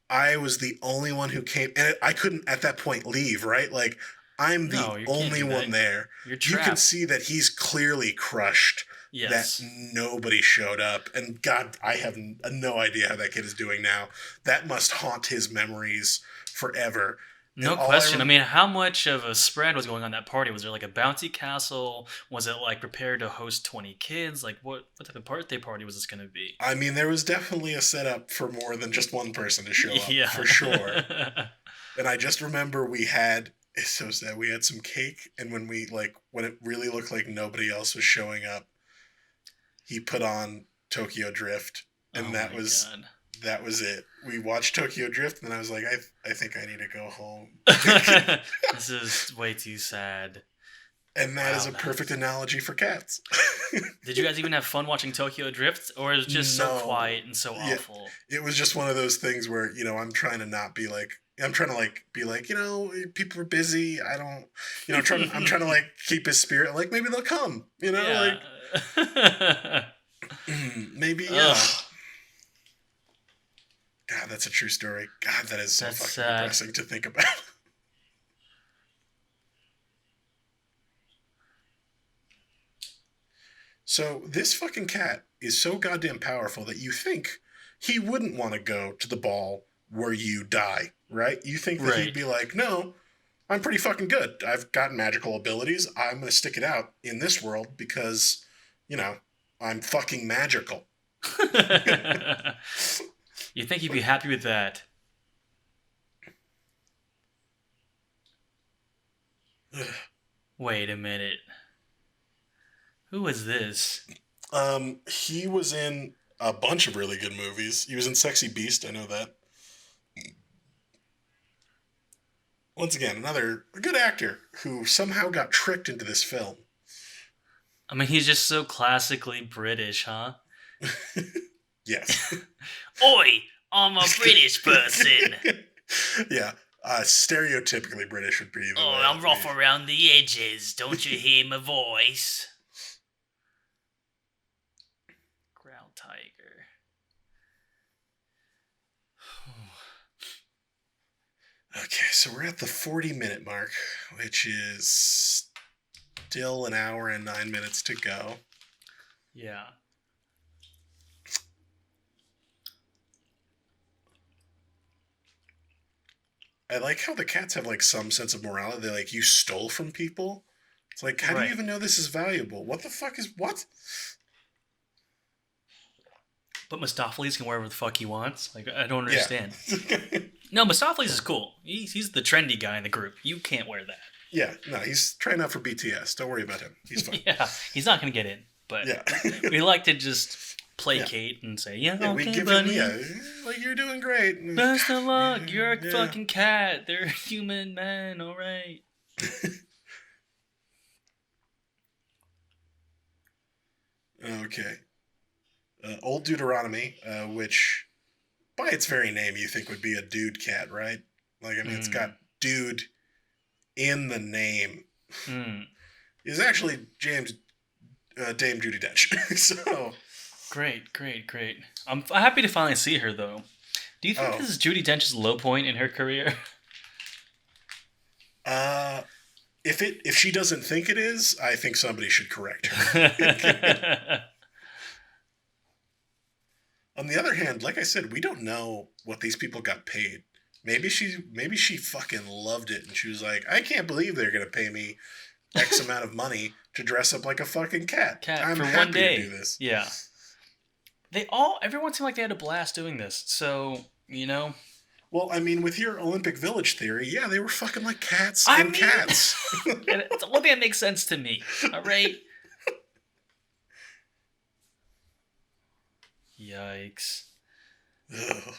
I was the only one who came, and I couldn't at that point leave, right? Like, I'm the No, you can't only do one that. there. You're You can trapped. see that he's clearly crushed, that Yes. nobody showed up. And God, I have no idea how that kid is doing now. That must haunt his memories forever. And No question. I mean, how much of a spread was going on that party? Was there like a bouncy castle? Was it like prepared to host 20 kids? Like what type of birthday party was this going to be? I mean, there was definitely a setup for more than just one person to show up, Yeah. for sure. And I just remember it's so sad, we had some cake, and when it really looked like nobody else was showing up, he put on Tokyo Drift, and Oh that my was god. that was it. We watched Tokyo Drift, and then I was like, I think I need to go home. This is way too sad. And that Wow, is a perfect analogy for cats. Did you guys even have fun watching Tokyo Drift, or is it just so No. quiet and so Yeah. awful? It was just one of those things where, I'm trying to not be like, I'm trying to be like, people are busy. I don't, I'm trying to keep his spirit. Like, maybe they'll come, Yeah. maybe, yeah. Ugh. God, that's a true story. God, that is so That's fucking sad. depressing to think about. So this fucking cat is so goddamn powerful that you think he wouldn't want to go to the ball where you die, right? You think that he'd Right. be like, no, I'm pretty fucking good. I've got magical abilities. I'm going to stick it out in this world because, I'm fucking magical. You think he'd be happy with that? Wait a minute. Who was this? He was in a bunch of really good movies. He was in Sexy Beast, I know that. Once again, another good actor who somehow got tricked into this film. I mean, he's just so classically British, huh? Yes. Oi, I'm a British person. Yeah. Stereotypically British would be the Oh, way I'm it rough would be. around the edges. Don't you hear my voice? Growl tiger. Okay, so we're at the 40-minute mark, which is still an hour and 9 minutes to go. Yeah. I like how the cats have some sense of morality. They're like, you stole from people? It's like, how do Right. you even know this is valuable? What the fuck is what? But Mistopheles can wear whatever the fuck he wants. Like, I don't Yeah. understand. No, Mistopheles is cool. He's the trendy guy in the group. You can't wear that. Yeah, no, he's trying out for BTS. Don't worry about him. He's fine. Yeah, he's not going to get in. But Yeah. we like to just placate and say, yeah, Yeah, okay, we give buddy. him, you're doing great. Best of luck. You're a Yeah. fucking cat. They're human men, all right. Okay. Old Deuteronomy, which by its very name you think would be a dude cat, right? It's got dude in the name. Is actually Dame Judi Dench. So Great. I'm happy to finally see her, though. Do you think this is Judi Dench's low point in her career? if she doesn't think it is, I think somebody should correct her. On the other hand, like I said, we don't know what these people got paid. Maybe she fucking loved it and she was like, I can't believe they're gonna pay me X amount of money to dress up like a fucking cat. I'm for happy one day. to do this. Yeah. Everyone seemed like they had a blast doing this. So, Well, with your Olympic Village theory, yeah, they were fucking like cats I and mean- cats. It's the only thing that makes sense to me. All right. Yikes. Ugh.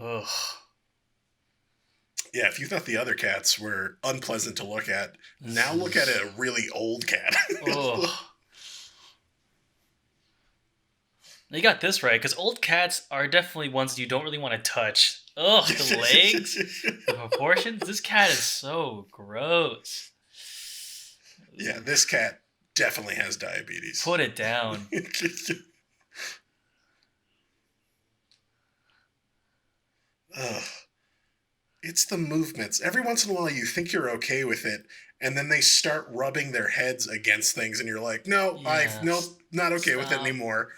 Ugh. Yeah, if you thought the other cats were unpleasant to look at, now look at a really old cat. Ugh. You got this right, because old cats are definitely ones you don't really want to touch. Ugh, the legs, the proportions. This cat is so gross. Yeah, this cat definitely has diabetes. Put it down. Ugh. It's the movements. Every once in a while, you think you're okay with it, and then they start rubbing their heads against things, and you're like, "No, Yes. not okay with it Stop. anymore.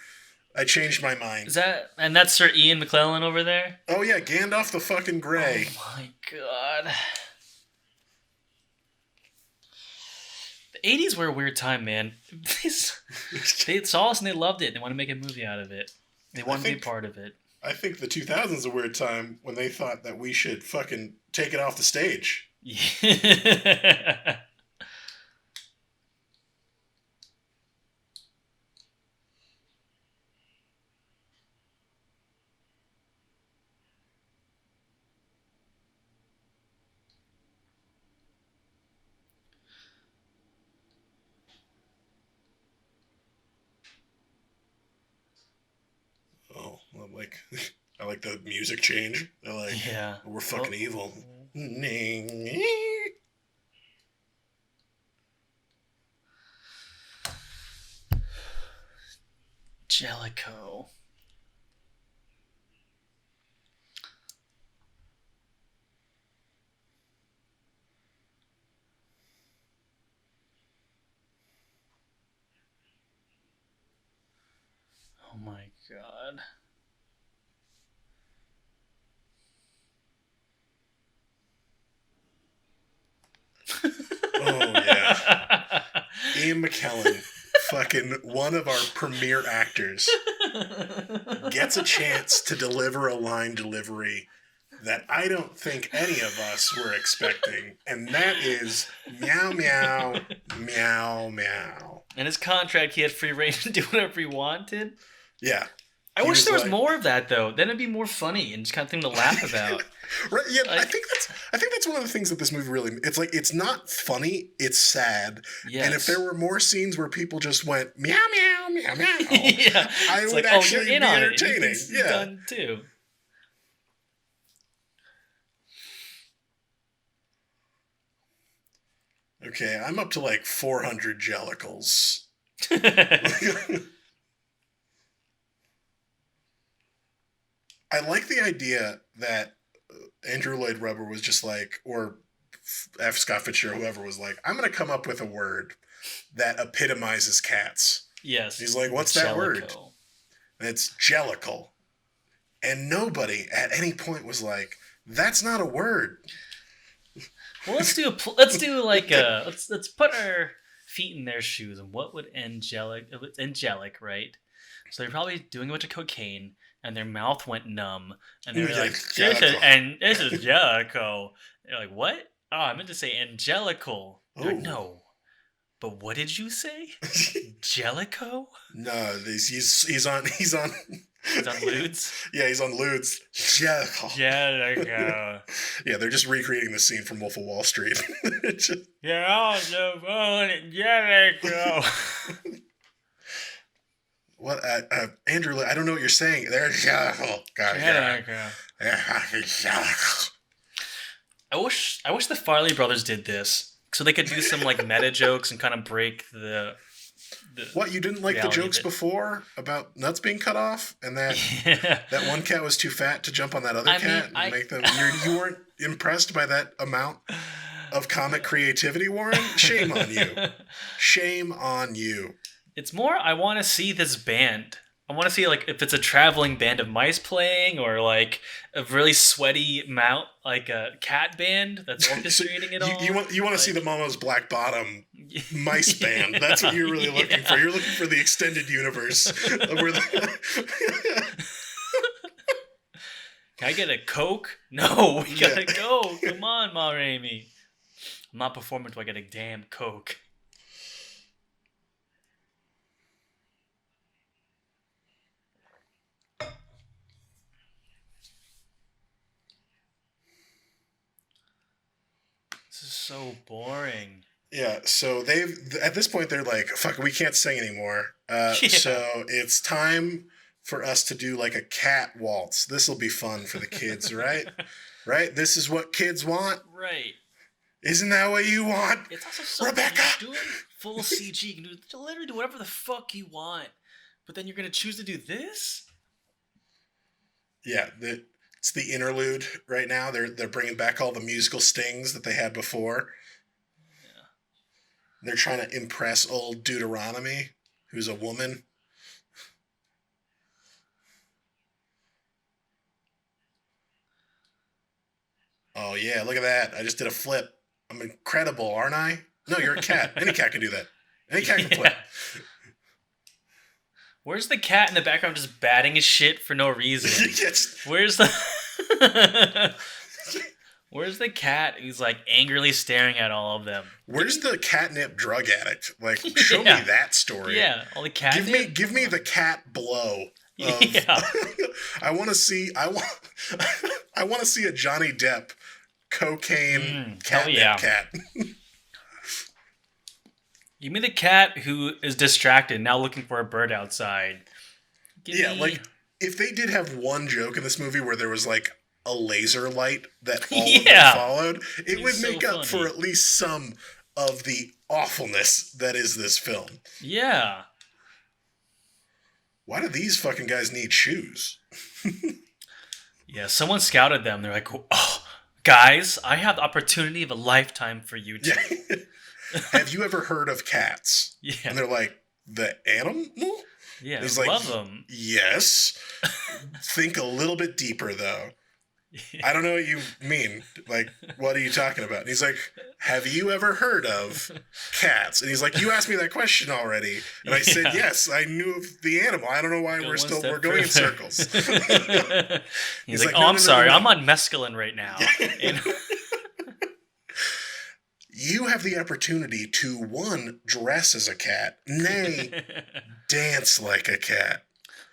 I changed my mind." That's Sir Ian McClellan over there? Oh yeah, Gandalf the fucking Grey. Oh my god. The 80s were a weird time, man. They saw us and they loved it. They want to make a movie out of it. They want to be part of it. I think the 2000s is a weird time when they thought that we should fucking take it off the stage. Yeah. Oh, I like the music change. Yeah. We're fucking evil. Jellicoe. Oh my god. Oh yeah. Ian McKellen, fucking one of our premier actors, gets a chance to deliver a line delivery that I don't think any of us were expecting, and that is meow meow meow meow. In his contract, he had free reign to do whatever he wanted. Yeah. I wish there was more of that, though. Then it'd be more funny and just kind of thing to laugh about. Right? Yeah, I think that's one of the things that this movie really. It's not funny. It's sad. Yes. And if there were more scenes where people just went meow meow meow meow, yeah, I would actually be entertaining. It's yeah. done too. Okay, I'm up to like 400 jellicles. I like the idea that Andrew Lloyd Webber was just like, or F. Scott Fitzgerald, whoever was like, I'm going to come up with a word that epitomizes cats. Yes. He's like, what's that word? And it's jellicle. And nobody at any point was like, that's not a word. Well, let's do let's put our feet in their shoes. And what would angelic, right? So they're probably doing a bunch of cocaine, and their mouth went numb, and they're like, this is Jellicoe. They're like, what? Oh, I meant to say angelical. Like, no. But what did you say? Jellicoe? No, he's on He's on Ludes? Yeah, he's on Ludes. Jellicoe. Jellicoe. Yeah, they're just recreating the scene from Wolf of Wall Street. You're on the phone, Jellicoe. What, Andrew? I don't know what you're saying. There's Jellicoe. I wish the Farley brothers did this so they could do some like meta jokes and kind of break the what, you didn't like the jokes before about nuts being cut off and that that one cat was too fat to jump on that other cat and make them. You weren't impressed by that amount of comic creativity, Warren? Shame on you. Shame on you. It's more, I want to see this band. I want to see like if it's a traveling band of mice playing or like a really sweaty like a cat band that's orchestrating it all. You want to see the Momo's Black Bottom mice band. That's what you're really looking for. You're looking for the extended universe. Can I get a Coke? No, we gotta go. Come on, Ma Rainey. I'm not performing till I get a damn Coke. This is so boring. Yeah, so at this point they're like, fuck, we can't sing anymore. So it's time for us to do like a cat waltz. This will be fun for the kids, right? Right? This is what kids want. Right. Isn't that what you want? It's also so Rebecca! You're doing full CG. You can literally do whatever the fuck you want. But then you're going to choose to do this? Yeah, it's the interlude right now. They're bringing back all the musical stings that they had before. Yeah. They're trying to impress old Deuteronomy, who's a woman. Oh, yeah, look at that. I just did a flip. I'm incredible, aren't I? No, you're a cat. Any cat can do that. Any cat can flip. Where's the cat in the background just batting his shit for no reason? Yes. Where's the... Where's the cat who's like angrily staring at all of them? Where's the catnip drug addict? Like, show me that story. Yeah, all the catnip. Give me the cat blow. Yeah. I want to see a Johnny Depp cocaine catnip cat. Give me the cat who is distracted now looking for a bird outside. Like if they did have one joke in this movie where there was like a laser light that all of them followed, it would make up for at least some of the awfulness that is this film. Yeah. Why do these fucking guys need shoes? Yeah, someone scouted them. They're like, oh, guys, I have the opportunity of a lifetime for you two. Yeah. Have you ever heard of cats? Yeah. And they're like, the animal? Yeah, he's love like, them. Yes. Think a little bit deeper, though. I don't know what you mean. Like, what are you talking about? And he's like, have you ever heard of cats? And he's like, you asked me that question already. And I said, yes, I knew of the animal. I don't know why we're going in circles. he's like, oh, I'm sorry. I'm on mescaline right now. And you have the opportunity to, one, dress as a cat, nay, dance like a cat.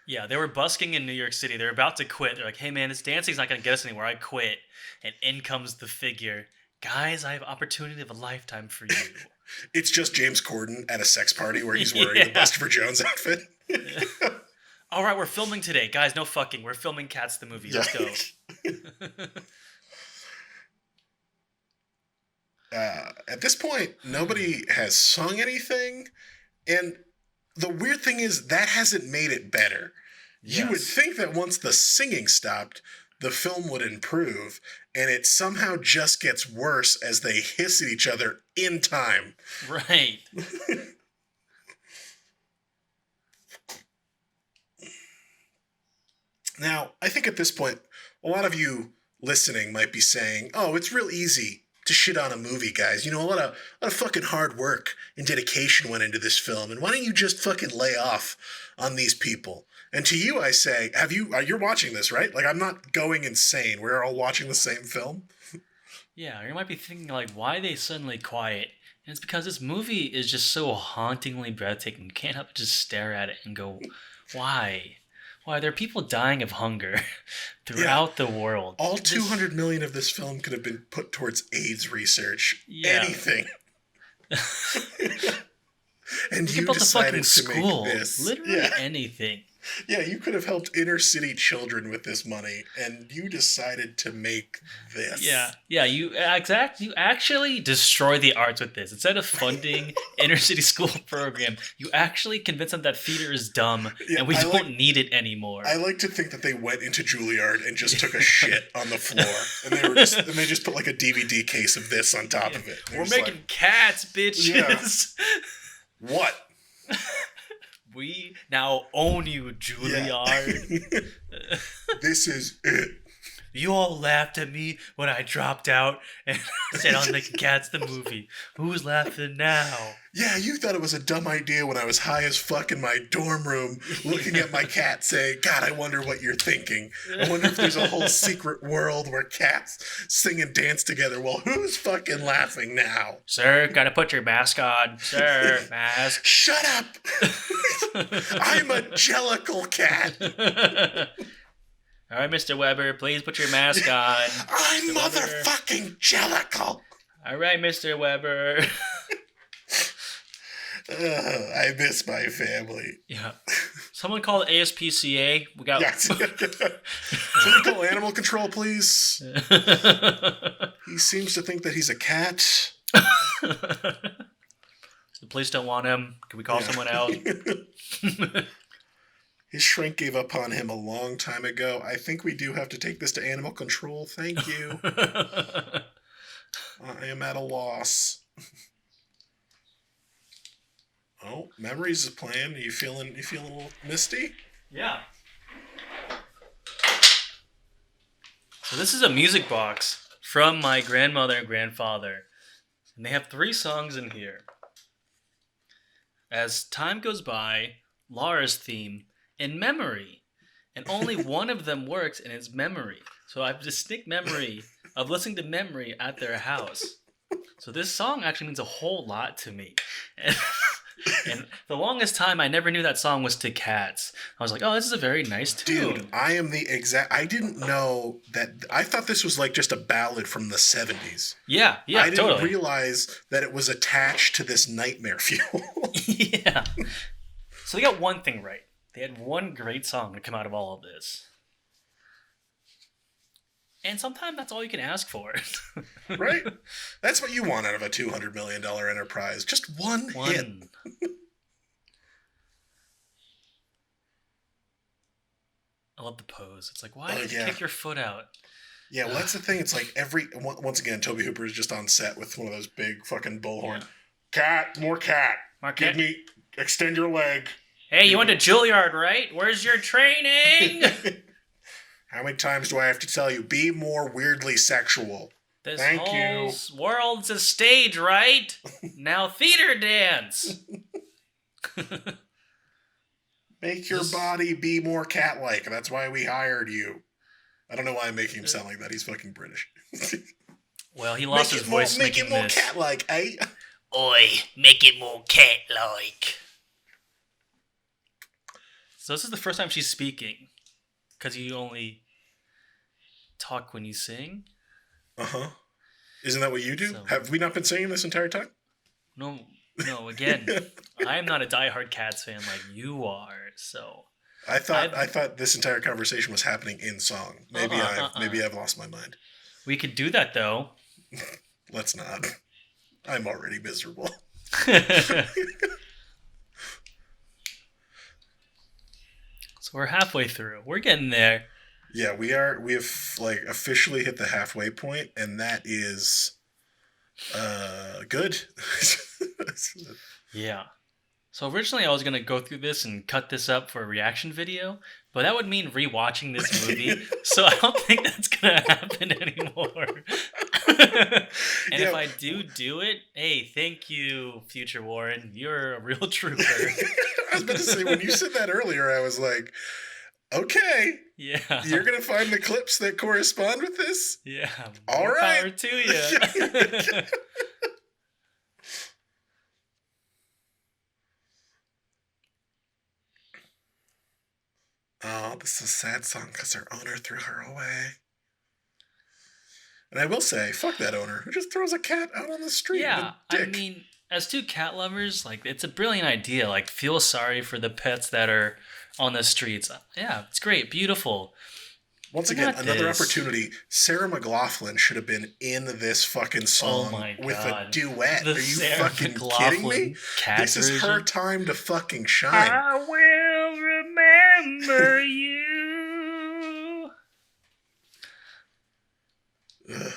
Yeah, they were busking in New York City. They're about to quit. They're like, hey, man, this dancing's not going to get us anywhere. I quit. And in comes the figure. Guys, I have opportunity of a lifetime for you. It's just James Corden at a sex party where he's wearing the Buster Jones outfit. All right, we're filming today. Guys, no fucking. We're filming Cats the movie. Let's go. At this point, nobody has sung anything. And the weird thing is that hasn't made it better. Yes. You would think that once the singing stopped, the film would improve, and it somehow just gets worse as they hiss at each other in time. Right. Now, I think at this point, a lot of you listening might be saying, oh, it's real easy to shit on a movie, guys. You know, a lot of fucking hard work and dedication went into this film, and why don't you just fucking lay off on these people? And to you, I say, you're watching this, right? Like, I'm not going insane. We're all watching the same film. Yeah, you might be thinking, like, why are they suddenly quiet? And it's because this movie is just so hauntingly breathtaking. You can't help but just stare at it and go, why? Why, there are people dying of hunger throughout the world. All 200 million of this film could have been put towards AIDS research. Yeah. Anything. And you decided to make this. Literally anything. Yeah, you could have helped inner city children with this money, and you decided to make this. Yeah. You actually destroy the arts with this. Instead of funding inner city school program, you actually convince them that theater is dumb and we don't need it anymore. I like to think that they went into Juilliard and just took a shit on the floor, and they just put like a DVD case of this on top of it. We're making cats, bitches. Yeah. What? We now own you, Juilliard. Yeah. This is it. You all laughed at me when I dropped out and said I was making Cats the movie. Who's laughing now? Yeah, you thought it was a dumb idea when I was high as fuck in my dorm room looking at my cat saying, God, I wonder what you're thinking. I wonder if there's a whole secret world where cats sing and dance together. Well, who's fucking laughing now? Sir, gotta put your mask on. Sir, mask. Shut up! I'm a jellicle cat. All right, Mr. Weber, please put your mask on. I'm motherfucking jellicle. All right, Mr. Weber. I miss my family. Yeah. Someone call ASPCA. We got. Yeah. Someone call animal control, please. He seems to think that he's a cat. The police don't want him. Can we call someone out? His shrink gave up on him a long time ago. I think we do have to take this to animal control. Thank you. I am at a loss. Oh, Memories is playing. Are you feeling a little misty? Yeah. So this is a music box from my grandmother and grandfather. And they have 3 songs in here. As Time Goes By, Laura's Theme, and Memory. And only one of them works, and it's Memory. So I have a distinct memory of listening to Memory at their house. So this song actually means a whole lot to me. And the longest time, I never knew that song was to Cats. I was like, oh, this is a very nice tune. Dude, I am the exact... I didn't know that... I thought this was like just a ballad from the 70s. Yeah, I didn't realize that it was attached to this Nightmare Fuel. Yeah. So they got one thing right. They had one great song to come out of all of this. And sometimes that's all you can ask for. Right? That's what you want out of a $200 million enterprise. Just one hit. I love the pose. It's like, why did you kick your foot out? Yeah, well, that's the thing. It's like once again, Toby Hooper is just on set with one of those big fucking bullhorn. Yeah. Cat, more cat. Give me, extend your leg. Hey, you went to Juilliard, right? Where's your training? How many times do I have to tell you? Be more weirdly sexual. This whole world's a stage, right? Now theater dance. Make your body be more cat-like. That's why we hired you. I don't know why I'm making him sound like that. He's fucking British. Well, he lost his voice making this. Make it more cat-like, eh? Oi, make it more cat-like. So this is the first time she's speaking. Because you only talk when you sing. Uh-huh. Isn't that what you do? So, have we not been singing this entire time? No, again, I'm not a diehard Cats fan like you are, so... I thought this entire conversation was happening in song. Maybe I've lost my mind. We could do that, though. Let's not. I'm already miserable. So we're halfway through. We're getting there. Yeah, we are. We have officially hit the halfway point, and that is good. Yeah. So originally I was going to go through this and cut this up for a reaction video, but that would mean rewatching this movie, so I don't think that's going to happen anymore. And if I do it, hey, thank you, future Warren. You're a real trooper. I was about to say, when you said that earlier, I was like, okay. Yeah. You're going to find the clips that correspond with this? Yeah. All right. Power to you. Oh, this is a sad song because her owner threw her away. And I will say, fuck that owner who just throws a cat out on the street. Yeah, I mean, as two cat lovers, it's a brilliant idea. Feel sorry for the pets that are on the streets. Yeah, it's great, beautiful. Once again, another opportunity. Sarah McLachlan should have been in this fucking song with a duet. Are you Sarah fucking McLachlan kidding me? This is her time to fucking shine. I will remember you. Ugh.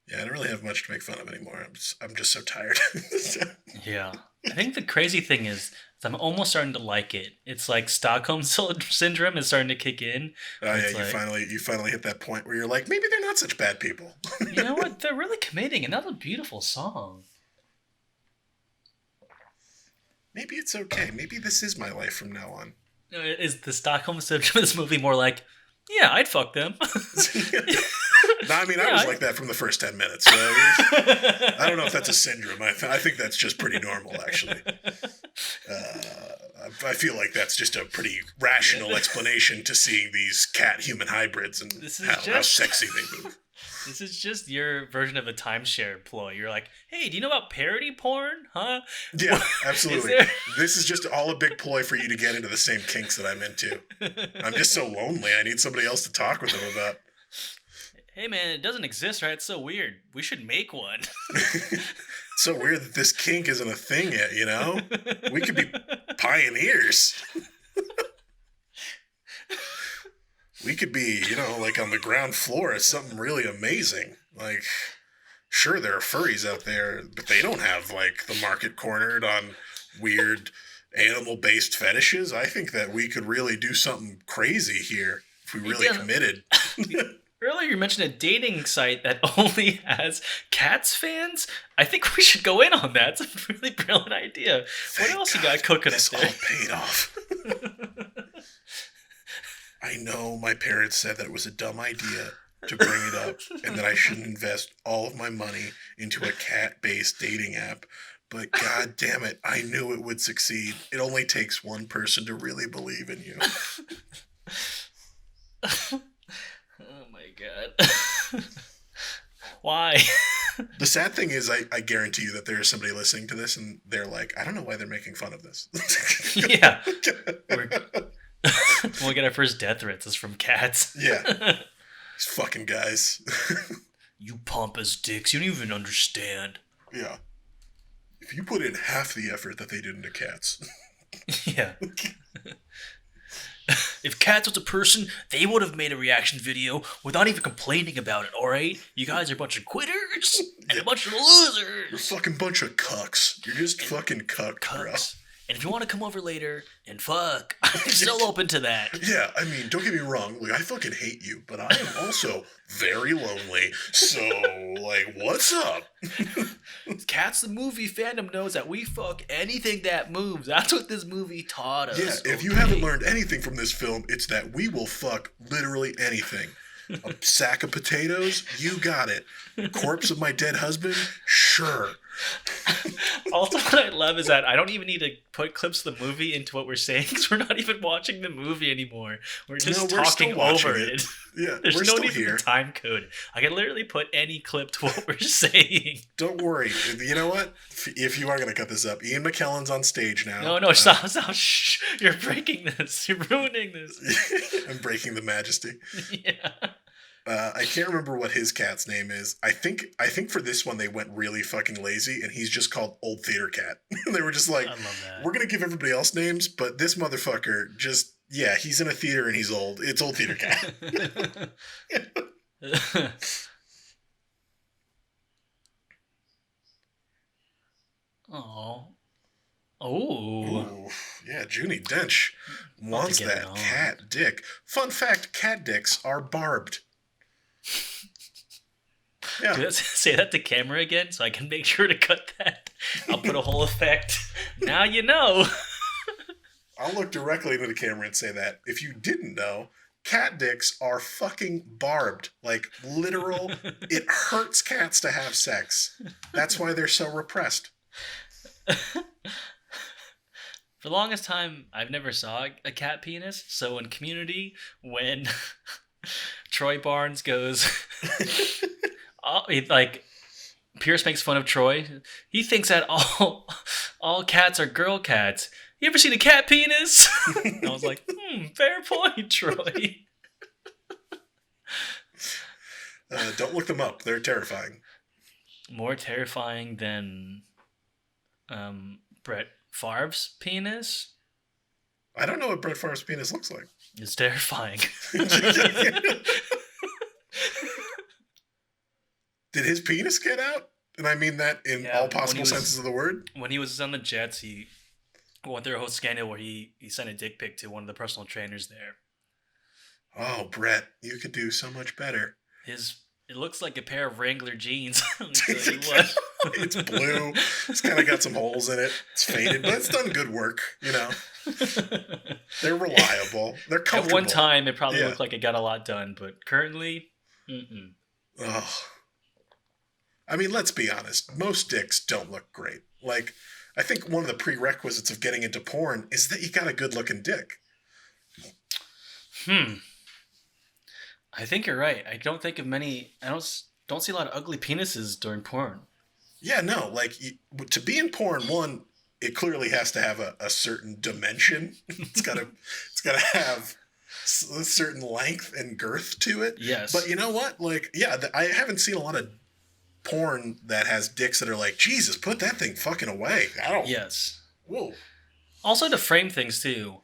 Yeah, I don't really have much to make fun of anymore. I'm just so tired. Yeah. I think the crazy thing is I'm almost starting to like it. It's like Stockholm Syndrome is starting to kick in. Oh yeah, you finally hit that point where you're like, maybe they're not such bad people. You know what? They're really committing, and that's a beautiful song. Maybe it's okay. Maybe this is my life from now on. Is the Stockholm Syndrome of this movie more like, yeah, I'd fuck them? No, I mean, I was like that from the first 10 minutes. So I don't know if that's a syndrome. I think that's just pretty normal, actually. I feel like that's just a pretty rational explanation to seeing these cat-human hybrids and how sexy they move. This is just your version of a timeshare ploy. You're like, hey, do you know about parody porn? Huh? Yeah, absolutely. This is just all a big ploy for you to get into the same kinks that I'm into. I'm just so lonely. I need somebody else to talk with them about. Hey, man, it doesn't exist, right? It's so weird. We should make one. It's so weird that this kink isn't a thing yet, you know? We could be pioneers. We could be, like on the ground floor of something really amazing. Like, sure, there are furries out there, but they don't have, like, the market cornered on weird animal-based fetishes. I think that we could really do something crazy here if we really committed. Earlier you mentioned a dating site that only has Cats fans. I think we should go in on that. It's a really brilliant idea. What else you got cooking up there? This all paid off. I know my parents said that it was a dumb idea to bring it up and that I shouldn't invest all of my money into a cat-based dating app. But god damn it, I knew it would succeed. It only takes one person to really believe in you. Oh my god. Why? The sad thing is, I guarantee you that there's somebody listening to this and they're like, I don't know why they're making fun of this. Yeah. We'll get our first death threats is from cats. Yeah. These fucking guys. You pompous dicks. You don't even understand. Yeah. If you put in half the effort that they did into cats. Yeah. If Cats was a person, they would have made a reaction video without even complaining about it, alright? You guys are a bunch of quitters and a bunch of losers. You're a fucking bunch of cucks. You're just fucking cucks, bro. And if you want to come over later and fuck, I'm still open to that. Yeah, I mean, don't get me wrong. Like, I fucking hate you, but I am also very lonely. So, like, what's up? Cats the movie fandom knows that we fuck anything that moves. That's what this movie taught us. Yeah, if you haven't learned anything from this film, it's that we will fuck literally anything. A sack of potatoes? You got it. Corpse of my dead husband? Sure. Also, what I love is that I don't even need to put clips of the movie into what we're saying because we're not even watching the movie anymore. We're just talking over it. Yeah, there's no need for the time code. I can literally put any clip to what we're saying. Don't worry. You know what? If you are going to cut this up, Ian McKellen's on stage now. No, stop. Shh. You're breaking this. You're ruining this. I'm breaking the majesty. Yeah. I can't remember what his cat's name is. I think for this one they went really fucking lazy, and he's just called Old Theater Cat. They were just like, I love that. We're gonna give everybody else names, but this motherfucker just he's in a theater and he's old. It's Old Theater Cat. Oh, yeah, Junie Dench wants that cat dick. Fun fact: cat dicks are barbed. Yeah. Do say that to camera again so I can make sure to cut that. I'll put a whole effect. Now you know. I'll look directly into the camera and say that. If you didn't know, cat dicks are fucking barbed. Like, literal, it hurts cats to have sex. That's why they're so repressed. For the longest time, I've never saw a cat penis. So in Community, when Troy Barnes goes... Pierce makes fun of Troy. He thinks that all cats are girl cats. You ever seen a cat penis? I was like, fair point, Troy. Don't look them up. They're terrifying. More terrifying than Brett Favre's penis? I don't know what Brett Favre's penis looks like. It's terrifying. Did his penis get out? And I mean that in all possible senses of the word. When he was on the Jets, he went through a whole scandal where he sent a dick pic to one of the personal trainers there. Oh, Brett, you could do so much better. It looks like a pair of Wrangler jeans. It's blue. It's kind of got some holes in it. It's faded, but it's done good work, you know. They're reliable. They're comfortable. At one time, it probably looked like it got a lot done, but currently, Oh, I mean, let's be honest. Most dicks don't look great. Like, I think one of the prerequisites of getting into porn is that you got a good-looking dick. I think you're right. I don't think of many. I don't see a lot of ugly penises during porn. Yeah, no. Like, to be in porn, one, it clearly has to have a certain dimension. It's gotta have a certain length and girth to it. Yes. But you know what? Like, yeah, I haven't seen a lot of porn that has dicks that are like, Jesus, put that thing fucking away. I don't. Yes. Whoa. Also, to frame things too,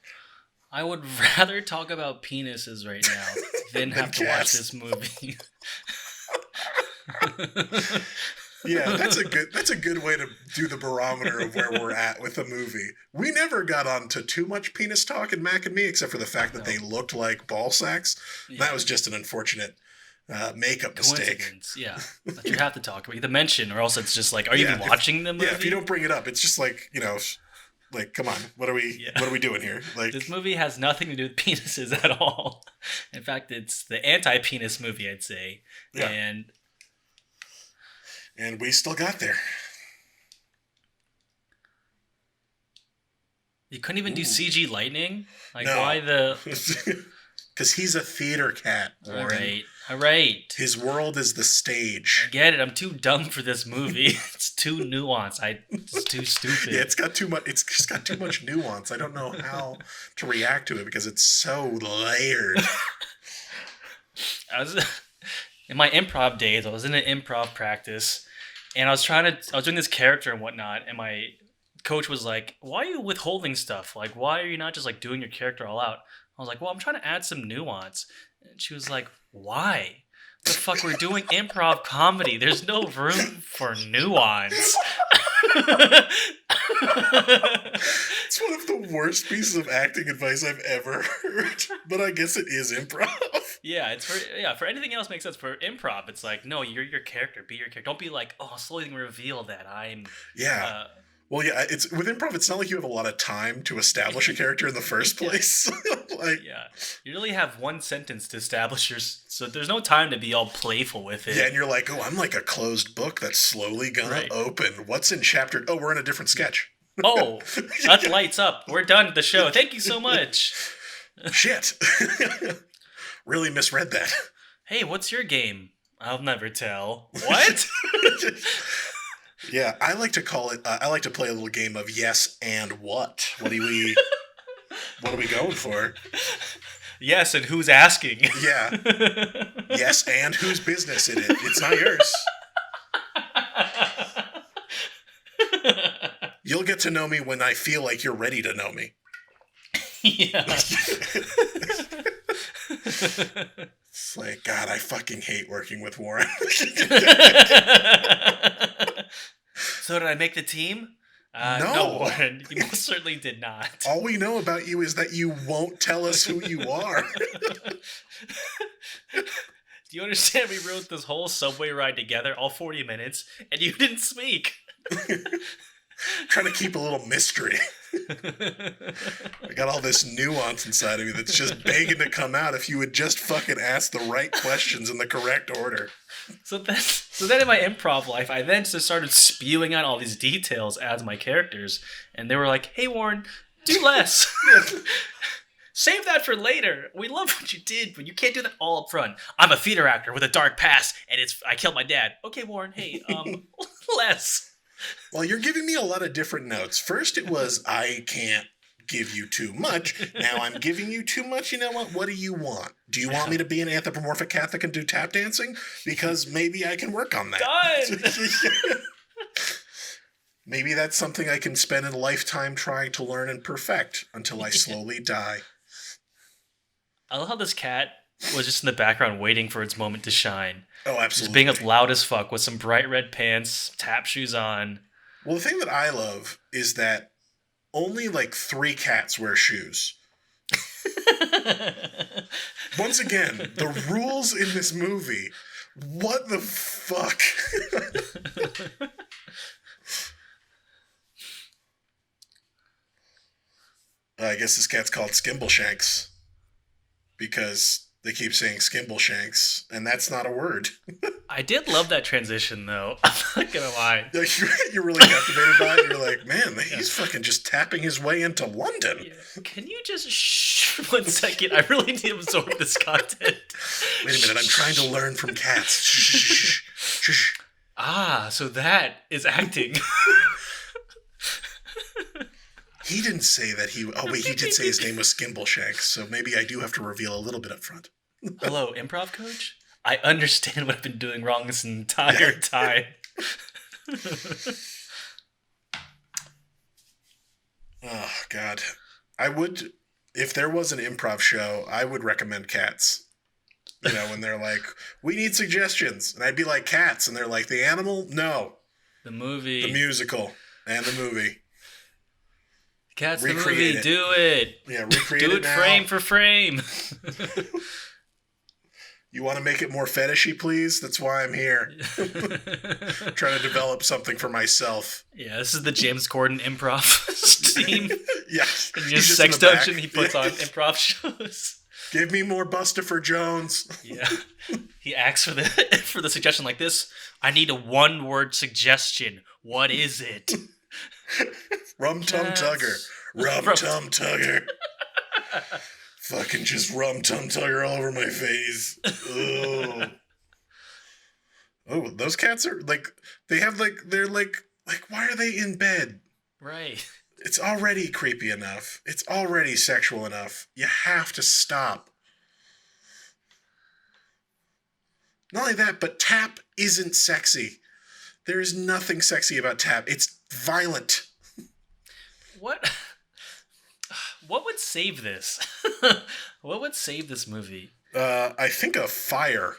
I would rather talk about penises right now than have to watch this movie. Yeah, that's a good way to do the barometer of where we're at with the movie. We never got onto too much penis talk in Mac and Me, except for the fact that they looked like ball sacks. Yeah. That was just an unfortunate makeup mistake. Yeah, that you have to talk about the mention, or else it's just like, are you even watching the movie? Yeah, if you don't bring it up, it's just like, like, come on, what are we doing here? Like, this movie has nothing to do with penises at all. In fact, it's the anti-penis movie, I'd say. Yeah. And we still got there. You couldn't even do CG lightning? Like, no. Why the... Because he's a theater cat, Warren. All right. His world is the stage. I get it. I'm too dumb for this movie. It's too nuanced. It's too stupid. Yeah, it's got too much. It's just got too much nuance. I don't know how to react to it because it's so layered. In my improv days, I was in an improv practice, and I was doing this character and whatnot, and my coach was like, "Why are you withholding stuff? Like, why are you not just like doing your character all out?" I was like, "Well, I'm trying to add some nuance." And she was like, "Why? The fuck, we're doing improv comedy. There's no room for nuance." It's one of the worst pieces of acting advice I've ever heard, but I guess it is improv. Yeah, for anything else makes sense. For improv, it's like, no, you're your character. Be your character. Don't be like, oh, slowly reveal that I'm. Yeah. Well, yeah, it's with improv. It's not like you have a lot of time to establish a character in the first place. Yeah, you really have one sentence to establish so there's no time to be all playful with it. Yeah, and you're like, oh, I'm like a closed book that's slowly gonna open. What's in chapter? Oh, we're in a different sketch. Oh, that lights up. We're done with the show. Thank you so much. Shit. Really misread that. Hey, what's your game? I'll never tell. What? Yeah, I like to call it. I like to play a little game of yes and what. What are we going for? Yes, and who's asking? Yeah. Yes, and whose business in it? It's not yours. You'll get to know me when I feel like you're ready to know me. Yeah. It's like, God, I fucking hate working with Warren. So did I make the team? No, Warren, you most certainly did not. All we know about you is that you won't tell us who you are. Do you understand we rode this whole subway ride together, all 40 minutes, and you didn't speak? Trying to keep a little mystery. I got all this nuance inside of me that's just begging to come out if you would just fucking ask the right questions in the correct order. So then in my improv life, I then just started spewing out all these details as my characters, and they were like, "Hey Warren, do less. Save that for later. We love what you did, but you can't do that all up front. I'm a theater actor with a dark past, and I killed my dad. Okay, Warren, hey, less." Well, you're giving me a lot of different notes. First it was, I can't give you too much. Now I'm giving you too much. You know what? What do you want? Do you want me to be an anthropomorphic cat that can do tap dancing? Because maybe I can work on that. Done! Maybe that's something I can spend a lifetime trying to learn and perfect until I slowly die. I love how this cat was just in the background waiting for its moment to shine. Oh, absolutely. Just being up loud as fuck with some bright red pants, tap shoes on. Well, the thing that I love is that only like 3 cats wear shoes. Once again, the rules in this movie. What the fuck? I guess this cat's called Skimbleshanks because they keep saying Skimbleshanks, and that's not a word. I did love that transition, though. I'm not gonna lie. You're really captivated by it. You're like, man, he's fucking just tapping his way into London. Yeah. Can you just shh 1 second? I really need to absorb this content. Wait a minute, I'm trying to learn from cats. Shh, shh, shh. Ah, so that is acting. He didn't say that he... Oh, wait, he did say his name was Skimbleshanks, so maybe I do have to reveal a little bit up front. Hello, improv coach? I understand what I've been doing wrong this entire time. Oh, God. I would... If there was an improv show, I would recommend Cats. You know, when they're like, we need suggestions. And I'd be like, Cats. And they're like, the animal? No. The movie. The musical. And the movie. Cats the movie, do it. Yeah, recreate it do it now. frame for frame. You want to make it more fetishy, please? That's why I'm here. Trying to develop something for myself. Yeah, this is the James Corden improv team. Yeah. And just sex dungeon he puts on improv shows. Give me more Bustafer Jones. Yeah. He asks for the suggestion like this. I need a 1-word suggestion. What is it? Rum Tum Tugger. Rum Tum Tugger. Fucking just Rum Tum Tugger all over my face. Oh. Oh, those cats are like, they're like, why are they in bed? Right. It's already creepy enough. It's already sexual enough. You have to stop. Not only that, but tap isn't sexy. There is nothing sexy about tap. It's violent. What would save this? What would save this movie? I think a fire.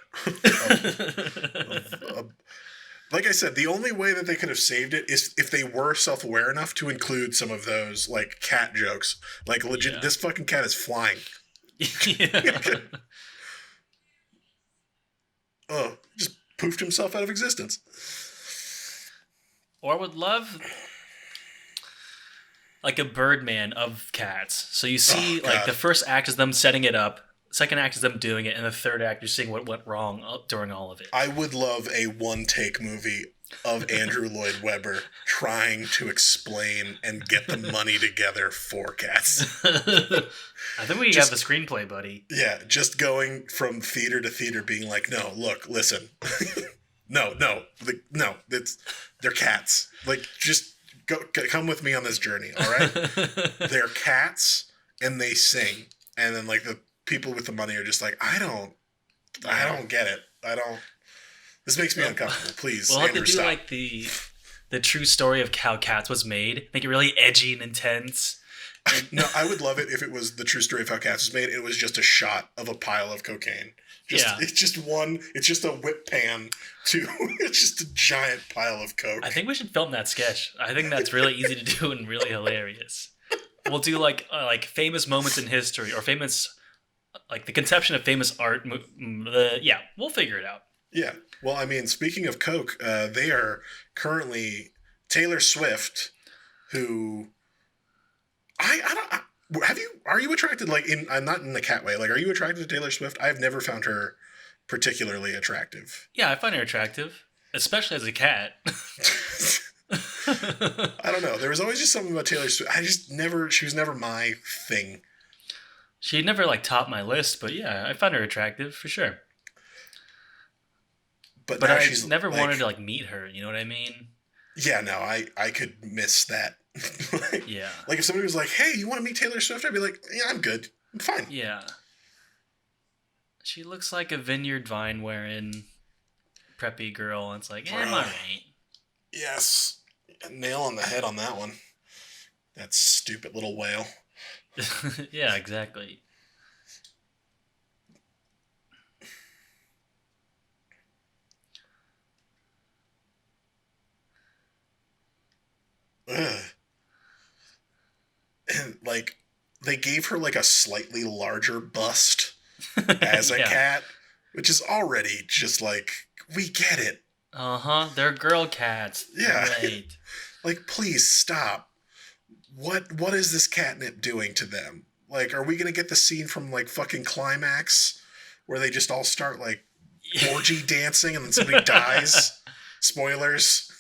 Like I said, the only way that they could have saved it is if they were self-aware enough to include some of those, like, cat jokes. Like, legit, This fucking cat is flying. Yeah. Oh, just poofed himself out of existence. Or would love... like a Birdman of cats. So you see, like, the first act is them setting it up, second act is them doing it, and the third act you're seeing what went wrong during all of it. I would love a one-take movie of Andrew Lloyd Webber trying to explain and get the money together for Cats. I think we have the screenplay, buddy. Yeah, just going from theater to theater being like, no, look, listen. No, they're cats. Like, just... come with me on this journey, all right? They're cats, and they sing. And then, like, the people with the money are just like, I don't get it. This makes me uncomfortable. Please, we'll have to do, stop. like, the true story of how Cats was made. Make it really edgy and intense. No, I would love it if it was the true story of how Cats was made. It was just a shot of a pile of cocaine. It's just a whip pan to it's just a giant pile of coke. I think we should film that sketch. I think that's really easy to do and really hilarious. We'll do like famous moments in history or famous, like the conception of famous art. We'll figure it out. Yeah. Well, I mean, speaking of coke, they are currently Taylor Swift, who are you attracted, like, not in the cat way, like, are you attracted to Taylor Swift? I've never found her particularly attractive. Yeah, I find her attractive, especially as a cat. I don't know. There was always just something about Taylor Swift. She was never my thing. She never, like, topped my list, but yeah, I find her attractive for sure. But I never wanted to, like, meet her, you know what I mean? Yeah, no, I could miss that. Yeah. Like, if somebody was like, hey, you want to meet Taylor Swift? I'd be like, yeah, I'm good. I'm fine. Yeah. She looks like a Vineyard Vine wearing preppy girl, and it's like, I'm alright. Yes. A nail on the head on that one. That stupid little whale. Yeah, exactly. Ugh. And, like, they gave her, like, a slightly larger bust as a cat, which is already just like, we get it. Uh-huh. They're girl cats. Yeah. Right. Like, please stop. What is this catnip doing to them? Like, are we going to get the scene from, like, fucking Climax where they just all start, like, orgy dancing and then somebody dies. Spoilers.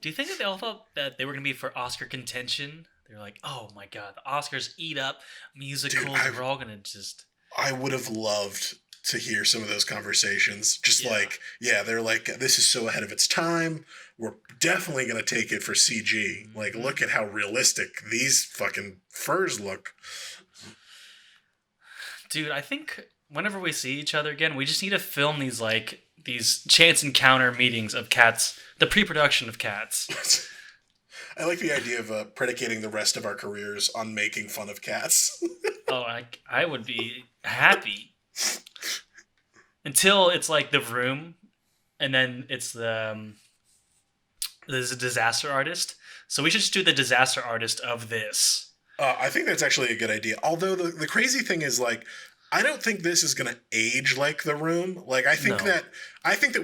Do you think that they all thought that they were going to be for Oscar contention? They're like, oh my god, the Oscars eat up musicals. Dude, we're all going to just... I would have loved to hear some of those conversations. Just they're like, this is so ahead of its time. We're definitely going to take it for CG. Like, look at how realistic these fucking furs look. Dude, I think whenever we see each other again, we just need to film these chance encounter meetings of Cats, the pre-production of Cats. I like the idea of predicating the rest of our careers on making fun of Cats. Oh, I would be happy. Until it's like The Room, and then it's there's a disaster artist. So we should just do the disaster artist of this. I think that's actually a good idea. Although the crazy thing is, like, I don't think this is going to age like The Room. Like, I think that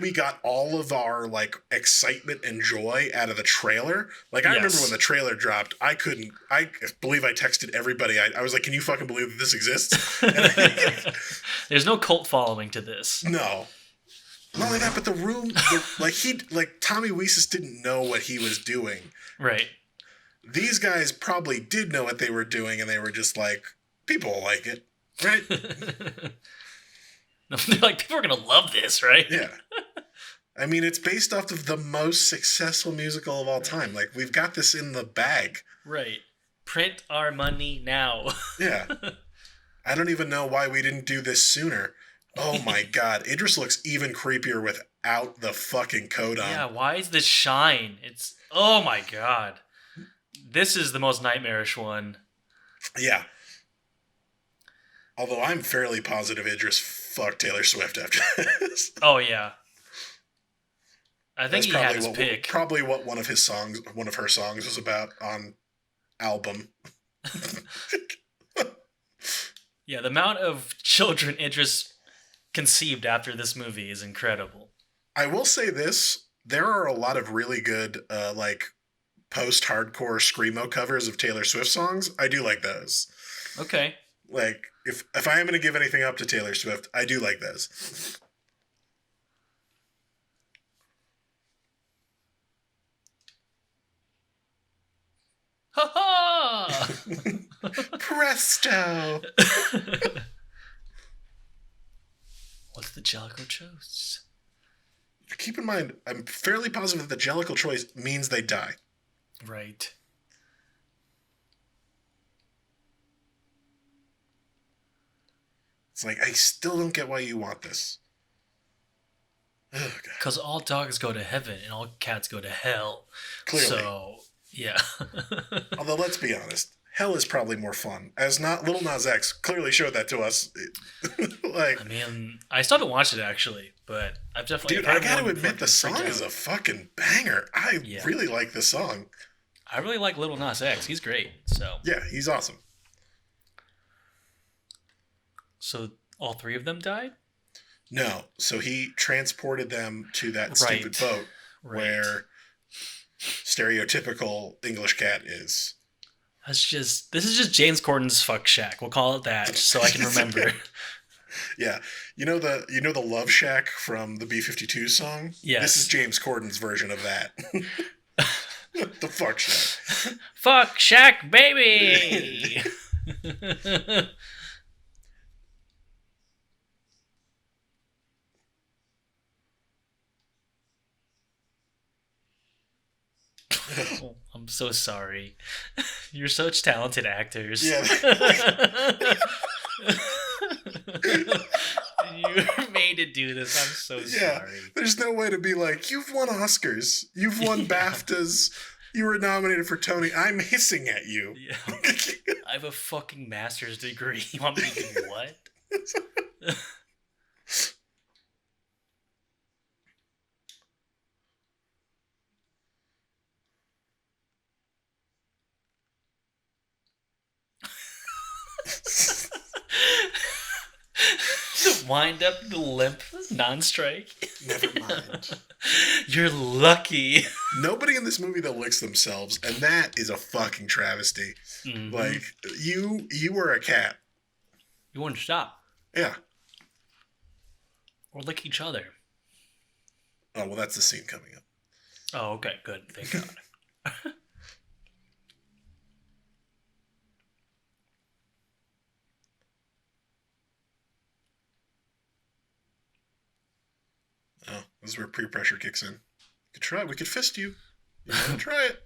we got all of our, like, excitement and joy out of the trailer. Like, I remember when the trailer dropped, I believe I texted everybody. I was like, can you fucking believe that this exists? There's no cult following to this. No. Not only that, but The Room, Tommy Wiseau didn't know what he was doing. Right. These guys probably did know what they were doing, and they were just like, people will like it, right? They're like, people are going to love this, right? Yeah. I mean, it's based off of the most successful musical of all time. Like, we've got this in the bag. Right. Print our money now. Yeah. I don't even know why we didn't do this sooner. Oh my god. Idris looks even creepier without the fucking coat on. Yeah, why is this shine? Oh my god. This is the most nightmarish one. Yeah. Although I'm fairly positive Idris fucked Taylor Swift after this. Oh yeah. I think he had his pick. Probably what one of her songs was about on album. Yeah, the amount of children Idris conceived after this movie is incredible. I will say this: there are a lot of really good, post-hardcore screamo covers of Taylor Swift songs. I do like those. Okay. Like, if I am going to give anything up to Taylor Swift, I do like those. Ha ha! Presto! What's the Jellicle choice? Keep in mind, I'm fairly positive that the Jellicle choice means they die. Right. It's like, I still don't get why you want this. Because all dogs go to heaven and all cats go to hell. Clearly. So, yeah. Although, let's be honest, hell is probably more fun. Lil Nas X clearly showed that to us. I mean, I still haven't watched it, actually, but I've definitely... Dude, I gotta admit, the song is a fucking banger. I really like the song. I really like Lil Nas X. He's great, so... Yeah, he's awesome. So, all three of them died? No. So he transported them to that stupid boat where stereotypical English cat is. This is just James Corden's fuck shack. We'll call it that, just so I can remember. Yeah. You know the Love Shack from the B-52 song? Yes. This is James Corden's version of that. The fuck shack. Fuck shack, baby! Oh, I'm so sorry. You're such talented actors. Yeah. You're made to do this. I'm so sorry. There's no way to be like, you've won Oscars. You've won BAFTAs. You were nominated for Tony. I'm hissing at you. Yeah. I have a fucking master's degree. You want me to do what? The wind up, the limp, non-strike. Never mind. You're lucky. Nobody in this movie that licks themselves, and that is a fucking travesty. Mm-hmm. Like, you were a cat. You wouldn't stop. Yeah. Or lick each other. Oh, well, that's the scene coming up. Oh, okay, good. Thank God. Oh, this is where pressure kicks in. We could fist you. You want to try it?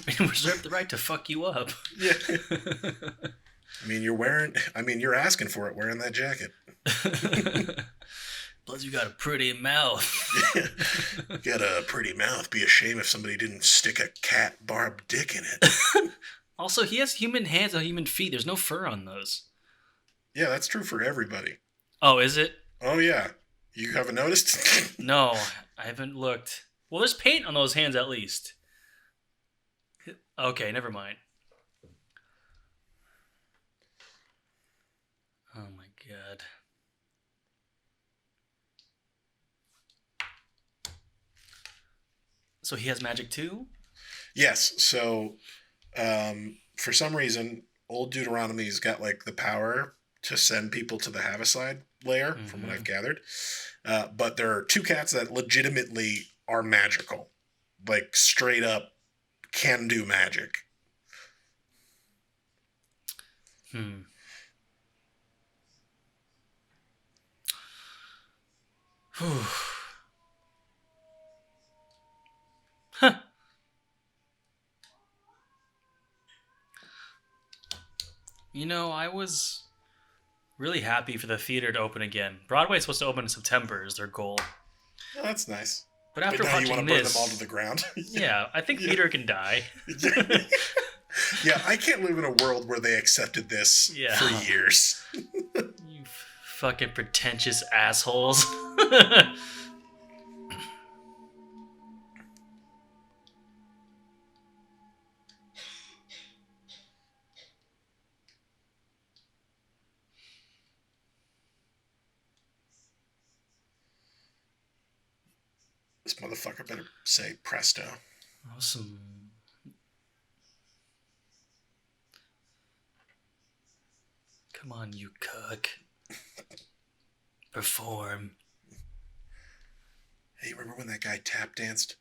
We reserve the right to fuck you up. Yeah. You're asking for it wearing that jacket. Plus, you got a pretty mouth. You got a pretty mouth. Be a shame if somebody didn't stick a cat barbed dick in it. Also, he has human hands and human feet. There's no fur on those. Yeah, that's true for everybody. Oh, is it? Oh, yeah. You haven't noticed? No, I haven't looked. Well, there's paint on those hands at least. Okay, never mind. Oh my God. So he has magic too? Yes. So, for some reason, old Deuteronomy's got like the power to send people to the Havaside layer, from what I've gathered. But there are two cats that legitimately are magical. Like, straight up can do magic. Huh. You know, I was really happy for the theater to open again. Broadway's supposed to open in September is their goal. Oh, that's nice. But after now you watching want to burn this, them all to the ground. yeah, I think theater can die. Yeah, I can't live in a world where they accepted this for years. You fucking pretentious assholes. This motherfucker better say presto. Awesome. Come on, you cook. Perform. Hey, remember when that guy tap danced?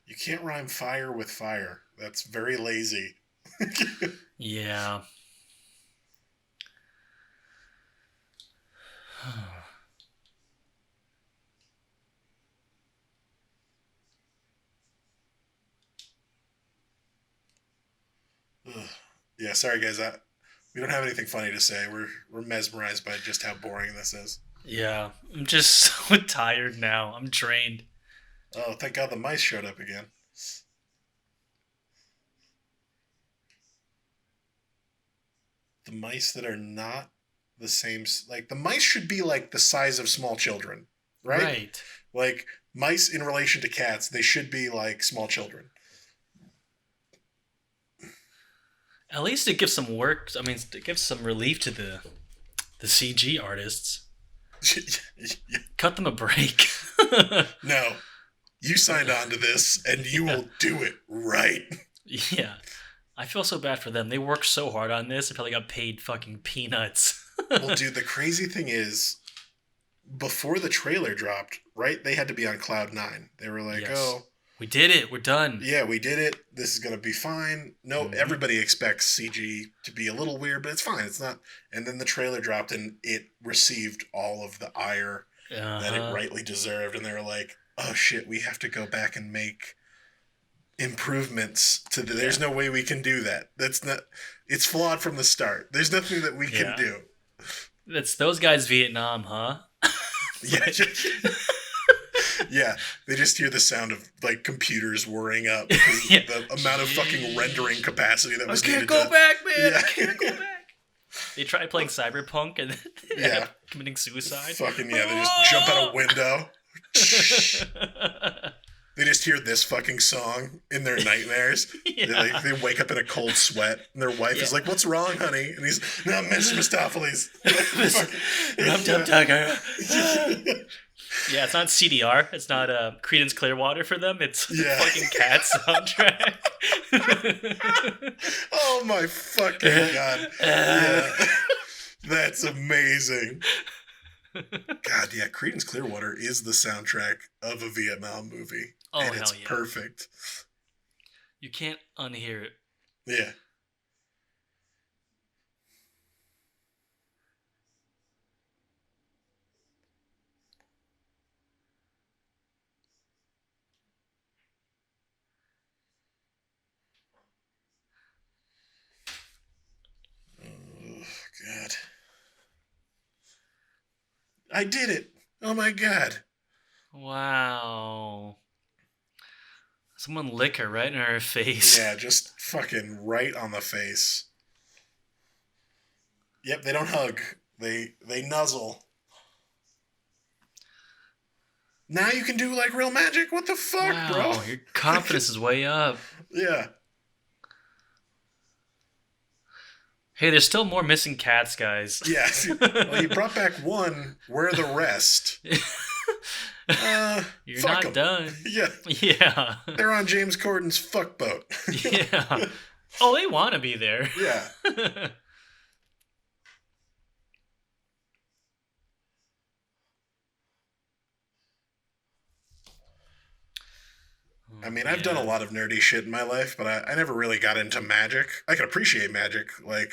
You can't rhyme fire with fire. That's very lazy. Yeah. Yeah, sorry guys. We don't have anything funny to say. We're mesmerized by just how boring this is. Yeah, I'm just so tired now. I'm drained. Oh, thank God the mice showed up again. The mice that are not the same... Like, the mice should be, like, the size of small children, right? Right. Like, mice in relation to cats, they should be, like, small children. At least it gives some work. I mean, it gives some relief to the CG artists. Cut them a break. No. You signed on to this, and you will do it right. Yeah. I feel so bad for them. They worked so hard on this. They probably got paid fucking peanuts. Well, dude, the crazy thing is, before the trailer dropped, right, they had to be on cloud 9. They were like, oh... We did it. We're done. Yeah, we did it. This is going to be fine. No, everybody expects CG to be a little weird, but it's fine. It's not. And then the trailer dropped, and it received all of the ire that it rightly deserved. And they were like, oh, shit, we have to go back and make improvements to the... There's no way we can do that. That's not... It's flawed from the start. There's nothing that we can do. That's those guys Vietnam, huh? Yeah. Yeah, they just hear the sound of, like, computers whirring up. The amount of fucking rendering capacity that was needed. I can't go back, man. Yeah. I can't go back. They tried playing Cyberpunk and committing suicide. Fucking, yeah, they just jump out a window. They just hear this fucking song in their nightmares. Yeah. They wake up in a cold sweat, and their wife is like, "What's wrong, honey?" And he's, "No, Mr. Mistopheles." I'm Tucker. Yeah, it's not CDR. It's not Creedence Clearwater for them. It's fucking Cats soundtrack. Oh my fucking god! Yeah, that's amazing. God, yeah, Creedence Clearwater is the soundtrack of a Vietnam movie, and it's perfect. You can't unhear it. Yeah. Oh, God. I did it. Oh, my God. Wow. Someone lick her right in her face. Yeah, just fucking right on the face. Yep, they don't hug. They nuzzle. Now you can do, like, real magic? What the fuck, bro? Your confidence is way up. Yeah. Hey, there's still more missing cats, guys. Yeah. Well, you brought back one. Where are the rest? You're not done. Yeah. Yeah. They're on James Corden's fuck boat. Yeah. Oh, they want to be there. Yeah. I mean, I've done a lot of nerdy shit in my life, but I never really got into magic. I can appreciate magic, like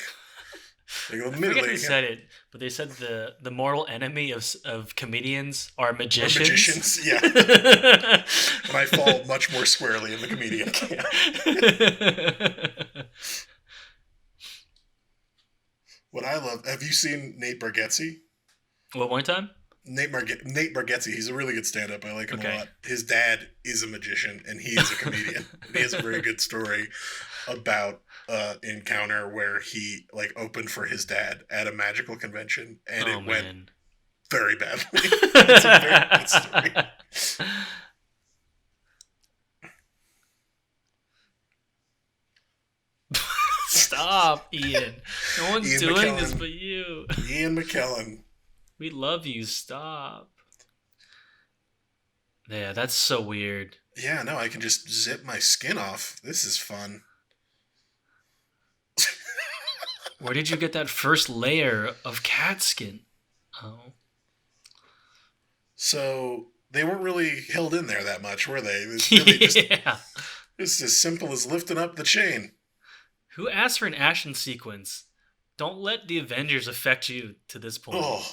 admittedly. I forget who said it, but they said the mortal enemy of comedians are magicians. Magicians, yeah. And I fall much more squarely in the comedian camp. What I love, have you seen Nate Bargatze? What, one time? Nate Bargatze, he's a really good stand-up. I like him a lot. His dad is a magician, and he is a comedian. And he has a very good story about encounter where he like opened for his dad at a magical convention, and it went very badly. It's a very good story. Stop, Ian. No one's doing this but you. Ian McKellen. We love you. Stop. Yeah, that's so weird. Yeah, no, I can just zip my skin off. This is fun. Where did you get that first layer of cat skin? Oh. So they weren't really held in there that much, were they? It was really just as simple as lifting up the chain. Who asked for an action sequence? Don't let the Avengers affect you to this point. Oh.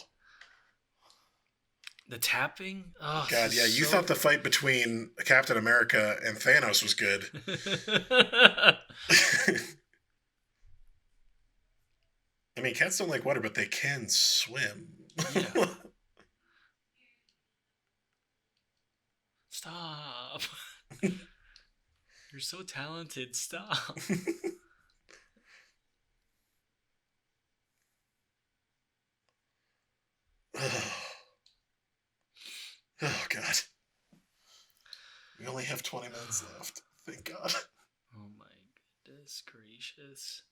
The tapping? Oh, God, yeah. You thought the fight between Captain America and Thanos was good. I mean, cats don't like water, but they can swim. Yeah. Stop. You're so talented. Stop. Oh, God. We only have 20 minutes left. Thank God. Oh, my goodness gracious.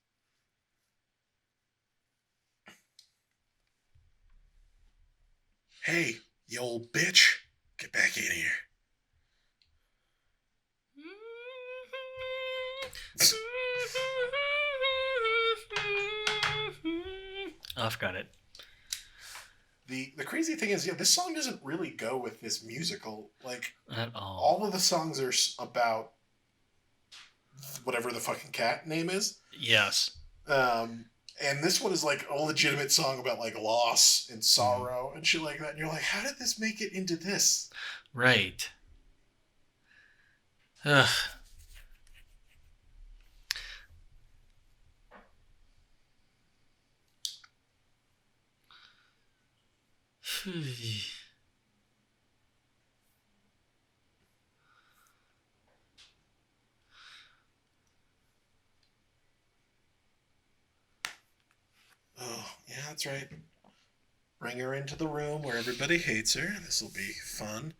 Hey, you old bitch. Get back in here. Oh, I forgot it. The crazy thing is, yeah, this song doesn't really go with this musical. Like, at all. All of the songs are about whatever the fucking cat name is. Yes. And this one is like a legitimate song about like loss and sorrow and shit like that. And you're like, how did this make it into this? Right. Ugh. Oh, yeah, that's right. Bring her into the room where everybody hates her. This will be fun.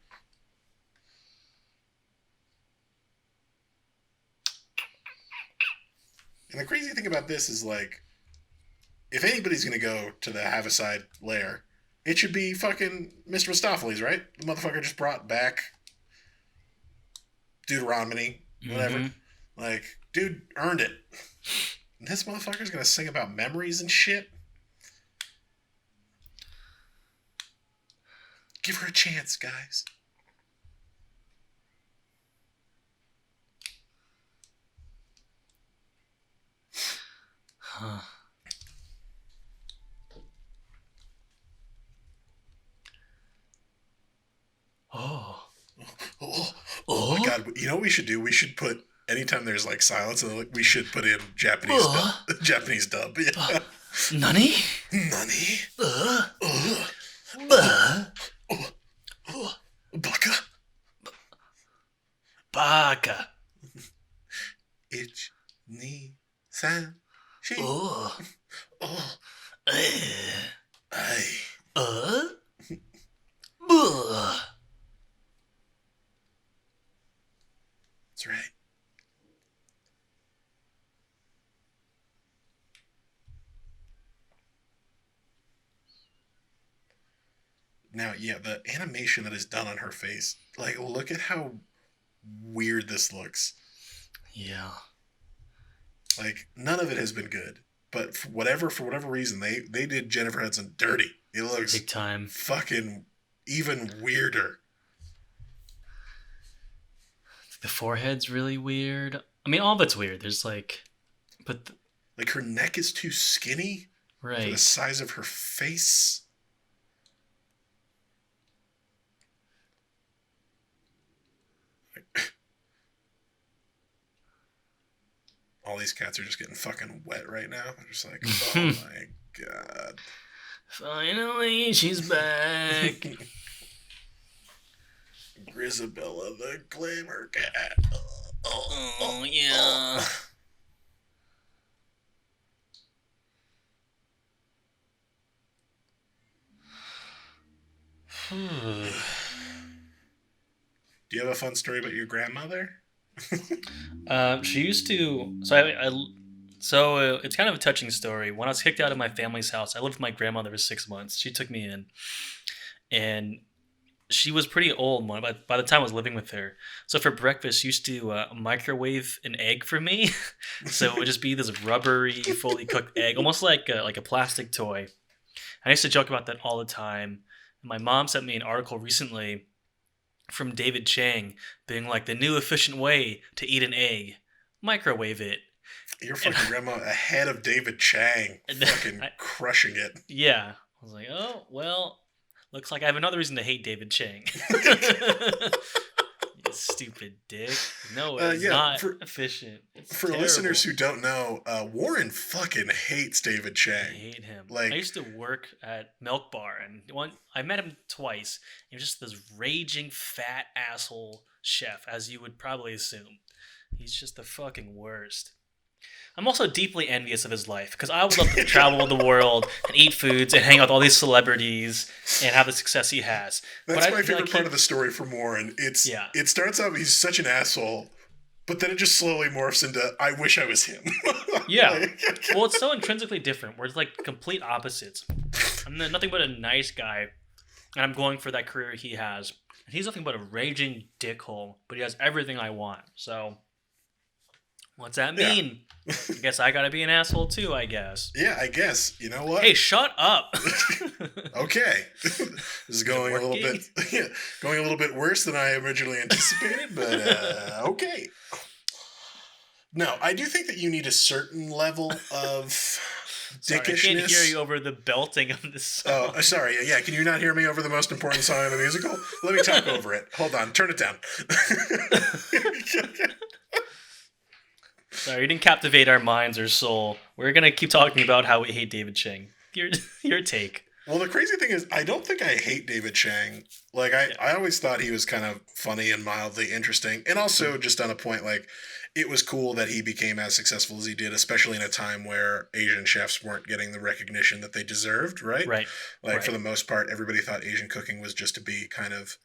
And the crazy thing about this is, like, if anybody's going to go to the Havaside lair, It should be fucking Mr. Mistopheles, right? The motherfucker just brought back Deuteronomy, whatever. Mm-hmm. Like, dude earned it. And this motherfucker's gonna sing about memories and shit. Give her a chance, guys. Huh. Oh my god! You know what we should do? We should put anytime there's like silence, and we should put in Japanese dub. Japanese dub. Yeah. Nani? Nani? Baka. Baka. Ich ni san shi. Oh. Ay. That's right. Now, yeah, the animation that is done on her face, like, look at how weird this looks. Yeah. Like, none of it has been good. But for whatever reason, they did Jennifer Hudson dirty. It looks big time. Fucking even weirder. The forehead's really weird. I mean, all of it's weird. There's like, but like her neck is too skinny for the size of her face. All these cats are just getting fucking wet right now. They're just like, oh my god. Finally, she's back. Grisabella the Glamour Cat. Oh yeah. Do you have a fun story about your grandmother? She used to. So it's kind of a touching story. When I was kicked out of my family's house, I lived with my grandmother for 6 months. She took me in, and she was pretty old by the time I was living with her. So for breakfast, she used to microwave an egg for me. So it would just be this rubbery, fully cooked egg, almost like a plastic toy. I used to joke about that all the time. And my mom sent me an article recently from David Chang being like, the new efficient way to eat an egg, microwave it. Your fucking grandma ahead of David Chang, fucking crushing it. Yeah. I was like, oh, well, looks like I have another reason to hate David Chang. You stupid dick. No, it's not efficient. It's for terrible. Listeners who don't know, Warren fucking hates David Chang. I hate him. Like, I used to work at Milk Bar, and I met him twice. He was just this raging fat asshole chef, as you would probably assume. He's just the fucking worst. I'm also deeply envious of his life, because I would love to travel the world and eat foods and hang out with all these celebrities and have the success he has. That's my favorite part of the story from Warren. It starts out, he's such an asshole, but then it just slowly morphs into, I wish I was him. Yeah. Well, it's so intrinsically different. We're like complete opposites. I'm nothing but a nice guy, and I'm going for that career he has. And he's nothing but a raging dickhole, but he has everything I want. So what's that mean? Yeah. I guess I gotta be an asshole too, I guess. Yeah, I guess. You know what? Hey, shut up. Okay. This is going a little bit worse than I originally anticipated, but okay. No, I do think that you need a certain level of dickishness. Sorry, I can't hear you over the belting of the song. Oh, sorry. Yeah, can you not hear me over the most important song in the musical? Let me talk over it. Hold on. Turn it down. Sorry, you didn't captivate our minds or soul. We're going to keep talking about how we hate David Chang. Your take. Well, the crazy thing is, I don't think I hate David Chang. Like, I always thought he was kind of funny and mildly interesting. And also, just on a point, like, it was cool that he became as successful as he did, especially in a time where Asian chefs weren't getting the recognition that they deserved, right? Right. Like, for the most part, everybody thought Asian cooking was just to be kind of,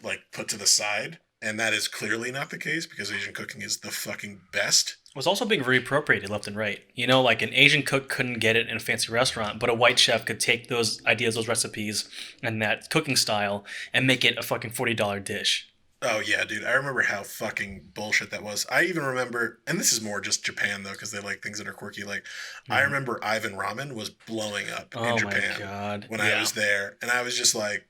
like, put to the side. And that is clearly not the case, because Asian cooking is the fucking best. was also being reappropriated left and right. You know, like an Asian cook couldn't get it in a fancy restaurant, but a white chef could take those ideas, those recipes, and that cooking style and make it a fucking $40 dish. Oh yeah, dude. I remember how fucking bullshit that was. I even remember, and this is more just Japan though, because they like things that are quirky. Like, I Mhm. remember Ivan Ramen was blowing up in Oh my Japan god. when I Yeah. was there, and I was just like,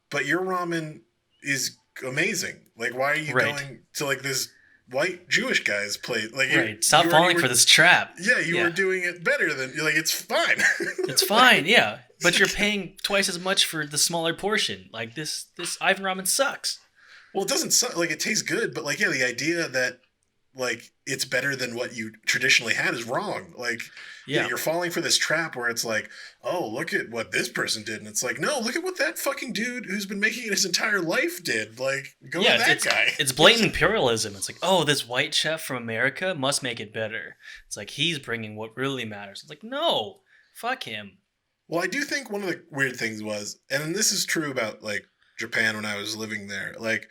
"But your ramen is amazing. Like, why are you Right. going to like this white Jewish guy's place? Like, Right. Stop falling for this trap. yeah, you were Yeah. doing it better than like it's fine." It's fine, yeah. But you're paying twice as much for the smaller portion. Like this Ivan ramen sucks. Well, it doesn't suck. Like, it tastes good, but like, yeah, the idea that like it's better than what you traditionally had is wrong. Like, yeah, Yeah. you're falling for this trap where it's like, oh, look at what this person did, and it's like, no, look at what that fucking dude who's been making it his entire life did. Like, go Yeah, to that it's guy. it's blatant imperialism. It's like, oh, this white chef from America must make it better. It's like he's bringing what really matters. It's like, no, fuck him. Well, I do think one of the weird things was, and this is true about like Japan when I was living there, like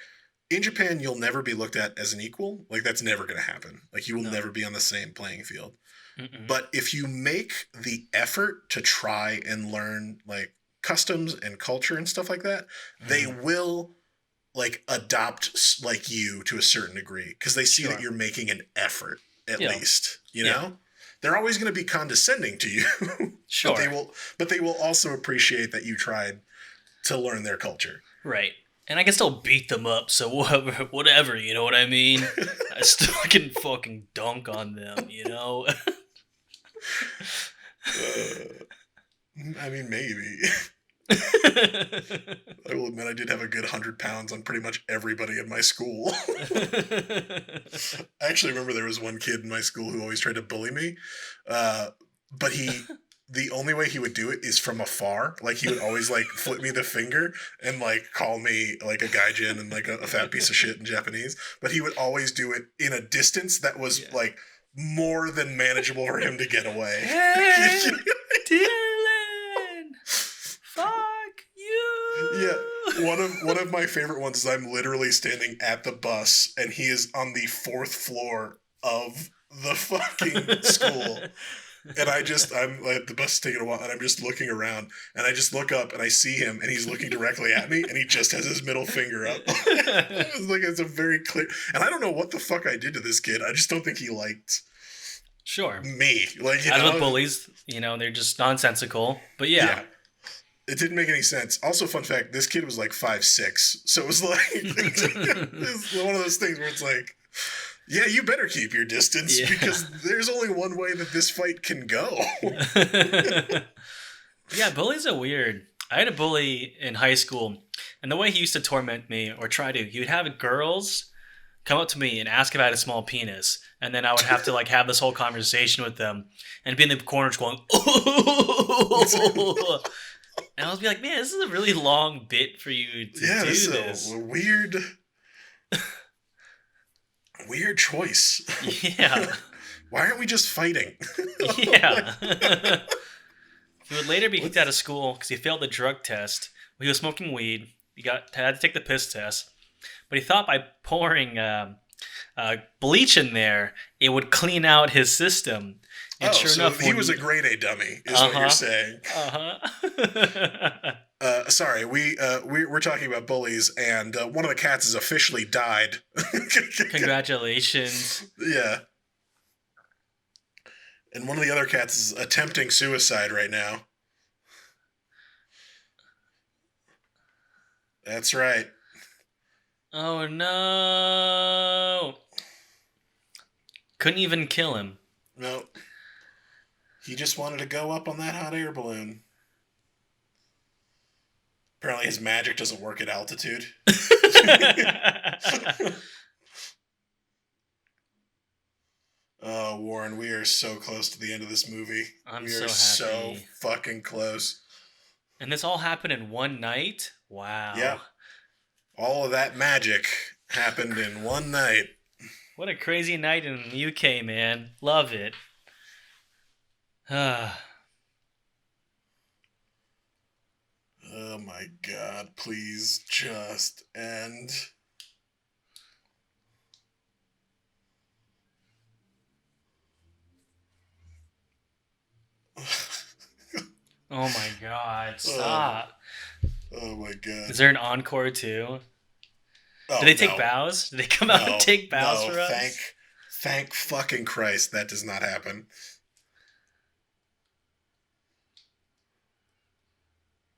in Japan, you'll never be looked at as an equal. Like, that's never going to happen. Like, you will No. never be on the same playing field. Mm-mm. But if you make the effort to try and learn like customs and culture and stuff like that, they Mhm. will like adopt like you to a certain degree because they see Sure. that you're making an effort at Yeah. least, you Yeah. know? They're always going to be condescending to you. Sure. But they will also appreciate that you tried to learn their culture. Right. And I can still beat them up, so whatever, you know what I mean? I still can fucking dunk on them, you know? I mean, maybe. I will admit I did have a good 100 pounds on pretty much everybody in my school. I actually remember there was one kid in my school who always tried to bully me. But the only way he would do it is from afar. Like, he would always like flip me the finger and like call me like a gaijin and like a fat piece of shit in Japanese. But he would always do it in a distance that was Yeah. like more than manageable for him to get away. Hey, Dylan! Fuck you! Yeah, one of my favorite ones is I'm literally standing at the bus and he is on the 4th floor of the fucking school. And I'm like, the bus is taking a while, and I'm just looking around, and I just look up, and I see him, and he's looking directly at me, and he just has his middle finger up. It's like, it's a very clear, and I don't know what the fuck I did to this kid. I just don't think he liked Sure. me. Like, you As know, with bullies, you know, they're just nonsensical. But yeah. it didn't make any sense. Also, fun fact: this kid was like 5'6", so it was like it's one of those things where it's like, yeah, you better keep your distance because there's only one way that this fight can go. Yeah, bullies are weird. I had a bully in high school, and the way he used to torment me, or try to, he would have girls come up to me and ask if I had a small penis, and then I would have to like have this whole conversation with them, and be in the corner just going, oh. And I was be like, man, this is a really long bit for you to do this this. is a weird choice. Yeah. Why aren't we just fighting? Yeah. He would later be kicked out of school because he failed the drug test. He was smoking weed. Had to take the piss test, but he thought by pouring bleach in there, it would clean out his system. And sure so enough, he was a grade A dummy, is what you're saying. Sorry, we're talking about bullies, and one of the cats has officially died. Congratulations. Yeah. And one of the other cats is attempting suicide right now. That's right. Oh no! Couldn't even kill him. No. He just wanted to go up on that hot air balloon. Apparently his magic doesn't work at altitude. Oh, Warren, we are so close to the end of this movie. I'm we so are happy. so fucking close. And this all happened in one night? Wow. Yeah. All of that magic happened in one night. What a crazy night in the UK, man. Love it. Oh my god, please just end. Oh my god! Stop. Oh my god. Is there an encore too? Oh, Do they take bows? Do they come out and take bows for us? Thank fucking Christ that does not happen.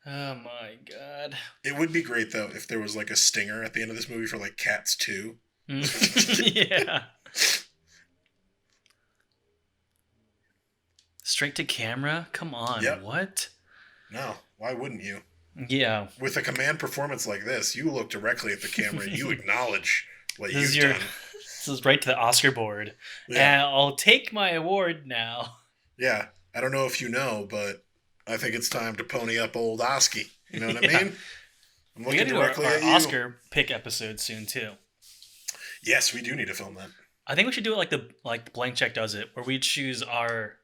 Oh my god. It would be great though if there was like a stinger at the end of this movie for like Cats 2. Yeah. Straight to camera? Come on. Yep. What? No, why wouldn't you? Yeah. With a command performance like this, you look directly at the camera and you acknowledge what you've done. This is right to the Oscar board. Yeah. And I'll take my award now. Yeah. I don't know if you know, but I think it's time to pony up old Oski. You know what I mean? I'm looking directly at you. Oscar pick episode soon too. Yes, we do need to film that. I think we should do it like the Blank Check does it, where we choose our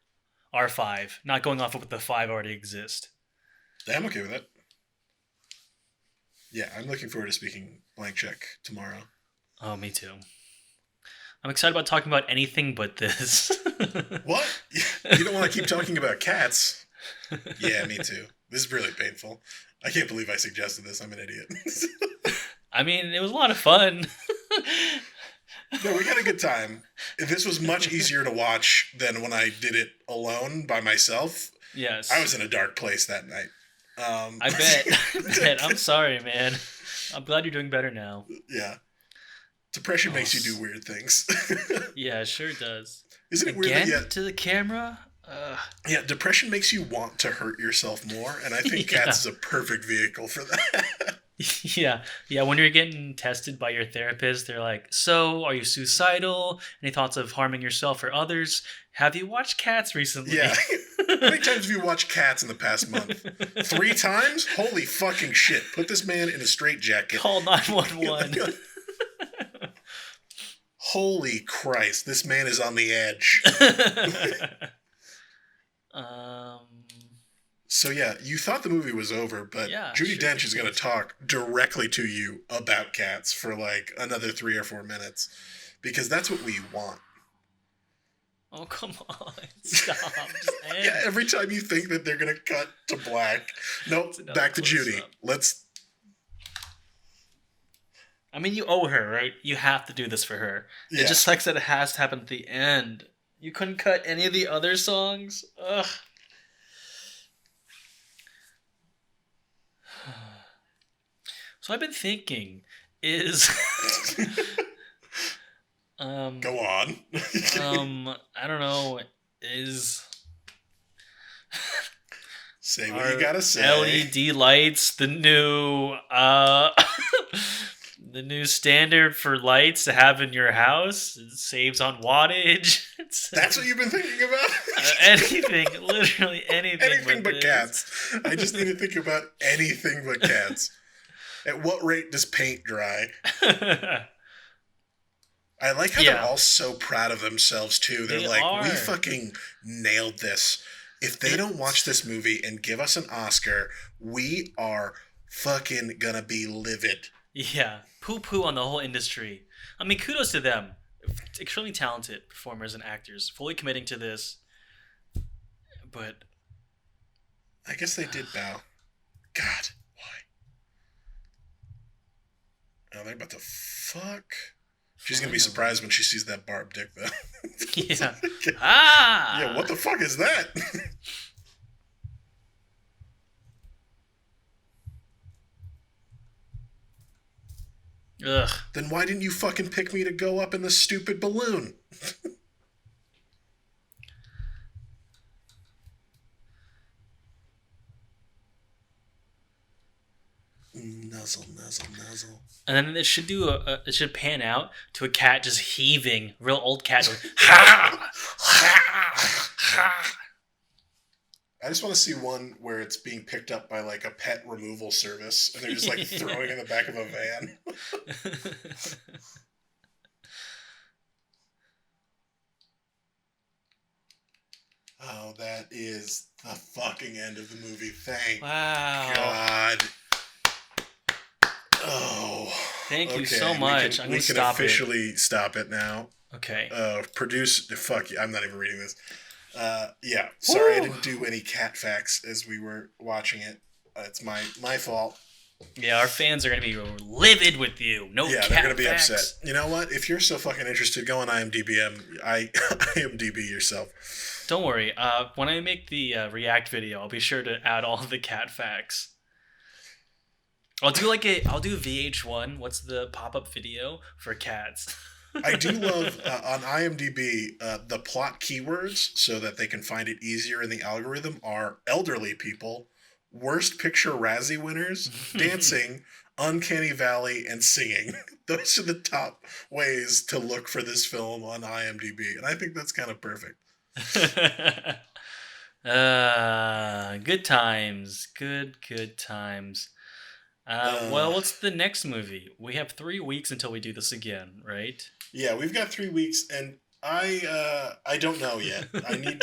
5, not going off of what the 5 already exist. Yeah, I'm okay with that. Yeah, I'm looking forward to speaking Blank Check tomorrow. Oh, me too. I'm excited about talking about anything but this. What? You don't want to keep talking about cats? Yeah, me too. This is really painful. I can't believe I suggested this. I'm an idiot. I mean, it was a lot of fun. No, we had a good time. This was much easier to watch than when I did it alone by myself. Yes. I was in a dark place that night. I bet. I'm sorry, man. I'm glad you're doing better now. Yeah. Depression makes you do weird things. Yeah, it sure does. Isn't it weird that to the camera? Yeah, depression makes you want to hurt yourself more, and I think Cats is a perfect vehicle for that. Yeah. When you're getting tested by your therapist, they're like, so, are you suicidal? Any thoughts of harming yourself or others? Have you watched Cats recently? Yeah. How many times have you watched Cats in the past month? 3 times? Holy fucking shit. Put this man in a straitjacket. Call 911. Holy Christ, this man is on the edge. So yeah, you thought the movie was over, but Judi Dench is going to talk directly to you about Cats for like another 3 or 4 minutes, because that's what we want. Oh, come on. Stop. Yeah, every time you think that they're going to cut to black. Nope, back to Judi. I mean, you owe her, right? You have to do this for her. Yeah. It just sucks that it has to happen at the end. You couldn't cut any of the other songs? Ugh. So I've been thinking, is... Go on. I don't know, is... Say what you gotta say. LED lights the new... the new standard for lights to have in your house? It saves on wattage. That's what you've been thinking about? Anything. Literally anything. Anything but Cats. I just need to think about anything but Cats. At what rate does paint dry? I like how they're all so proud of themselves, too. They're we fucking nailed this. If they don't watch this movie and give us an Oscar, we are fucking gonna be livid. Yeah. Poo-poo on the whole industry. I mean, kudos to them. Extremely talented performers and actors, fully committing to this. But... I guess they did bow. God. Oh, they're about to fuck. She's going to be surprised when she sees that barbed dick, though. Yeah. Yeah, what the fuck is that? Ugh. Then why didn't you fucking pick me to go up in the stupid balloon? Nuzzle, nuzzle, nuzzle. And then it should it should pan out to a cat just heaving, real old cat going, ha! Ha! Ha! I just want to see one where it's being picked up by like a pet removal service and they're just like throwing it in the back of a van. Oh, that is the fucking end of the movie. Thank God. Oh. Thank you so much. We can officially stop it now. Okay. Fuck you. I'm not even reading this. Yeah. Sorry, I didn't do any cat facts as we were watching it. It's my fault. Yeah, our fans are going to be livid with you. No cat they're going to be facts. upset. You know what? If you're so fucking interested, go on IMDb yourself. Don't worry. When I make the React video, I'll be sure to add all of the cat facts. I'll do VH1. What's the pop-up video for cats? I do love on IMDb the plot keywords so that they can find it easier in the algorithm are elderly people, worst picture Razzie winners, dancing, Uncanny Valley, and singing. Those are the top ways to look for this film on IMDb, and I think that's kind of perfect. Good times. Good times. Well, what's the next movie? We have 3 weeks until we do this again, right? Yeah, we've got 3 weeks, and I don't know yet. I need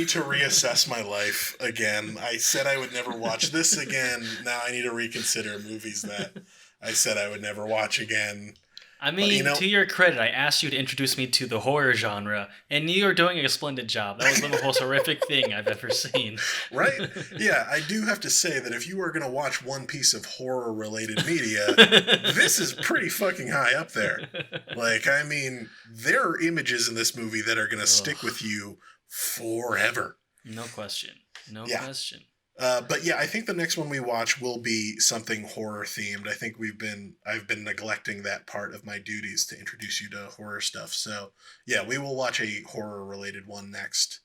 to reassess my life again. I said I would never watch this again. Now I need to reconsider movies that I said I would never watch again. I mean, to your credit, I asked you to introduce me to the horror genre, and you are doing a splendid job. That was the most horrific thing I've ever seen. Right? Yeah, I do have to say that if you are going to watch one piece of horror-related media, this is pretty fucking high up there. Like, I mean, there are images in this movie that are going to stick with you forever. No question. No question. But yeah, I think the next one we watch will be something horror themed. I think I've been neglecting that part of my duties to introduce you to horror stuff. So yeah, we will watch a horror related one next.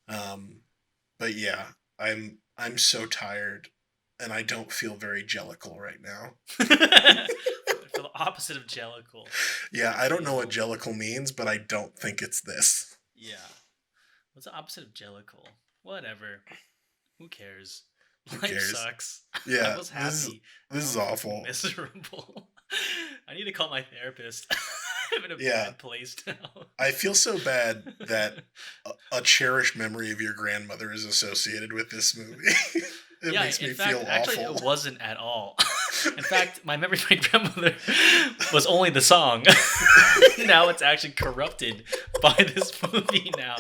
But yeah, I'm so tired and I don't feel very jellicle right now. For the opposite of jellicle. Yeah, I don't know what jellicle means, but I don't think it's this. Yeah. What's the opposite of jellicle? Whatever. Who cares? Life sucks. Yeah, I was happy. This is awful. Miserable. I need to call my therapist. I'm in a bad place now. I feel so bad that a cherished memory of your grandmother is associated with this movie. It makes me feel awful. Actually, it wasn't at all. In fact, my memory of my grandmother was only the song. Now it's actually corrupted by this movie now.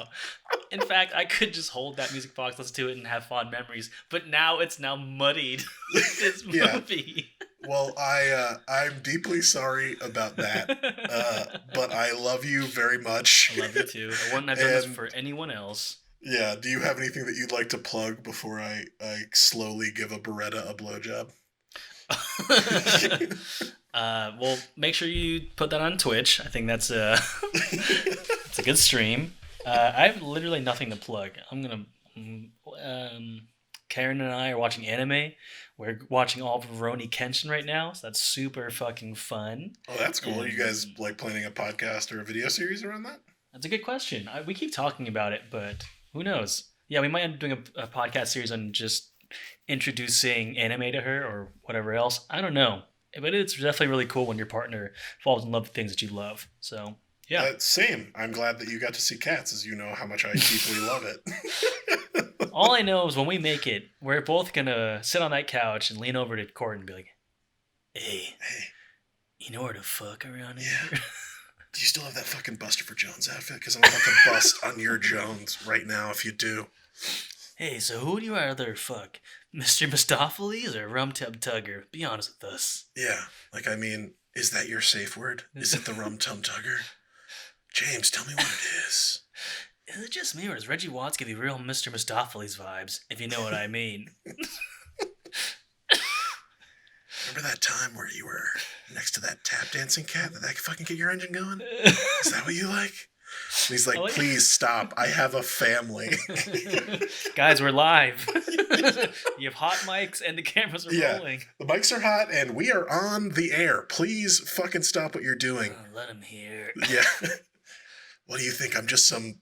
In fact, I could just hold that music box, listen to it, and have fond memories. But now it's muddied with this movie. Well, I'm deeply sorry about that. But I love you very much. I love you too. I wouldn't have done this for anyone else. Yeah. Do you have anything that you'd like to plug before I slowly give a Beretta a blowjob? Well, make sure you put that on Twitch. I think that's it's a good stream. I have literally nothing to plug. Karen and I are watching anime. We're watching all of Rurouni Kenshin right now, so that's super fucking fun. Oh, that's cool. Are you guys planning a podcast or a video series around that? That's a good question. We keep talking about it, but who knows? Yeah, we might end up doing a podcast series on just introducing anime to her or whatever else. I don't know. But it's definitely really cool when your partner falls in love with things that you love. So, yeah. Same. I'm glad that you got to see Cats, as you know how much I deeply love it. All I know is when we make it, we're both going to sit on that couch and lean over to Court and be like, hey, you know where to fuck around here? Yeah. Do you still have that fucking Buster for Jones outfit? Because I'm about to bust on your Jones right now if you do. Hey, so who would you rather fuck? Mr. Mistopheles or Rum Tum Tugger? Be honest with us. Yeah. Like, I mean, is that your safe word? Is it the Rum Tum Tugger? James, tell me what it is. Is it just me or does Reggie Watts give you real Mr. Mistopheles vibes, if you know what I mean? Remember that time where you were next to that tap dancing cat that could fucking get your engine going? Is that what you like? And he's like, please stop. I have a family. Guys, we're live. You have hot mics and the cameras are rolling. The mics are hot and we are on the air. Please fucking stop what you're doing. Let him hear. Yeah. What do you think? I'm just some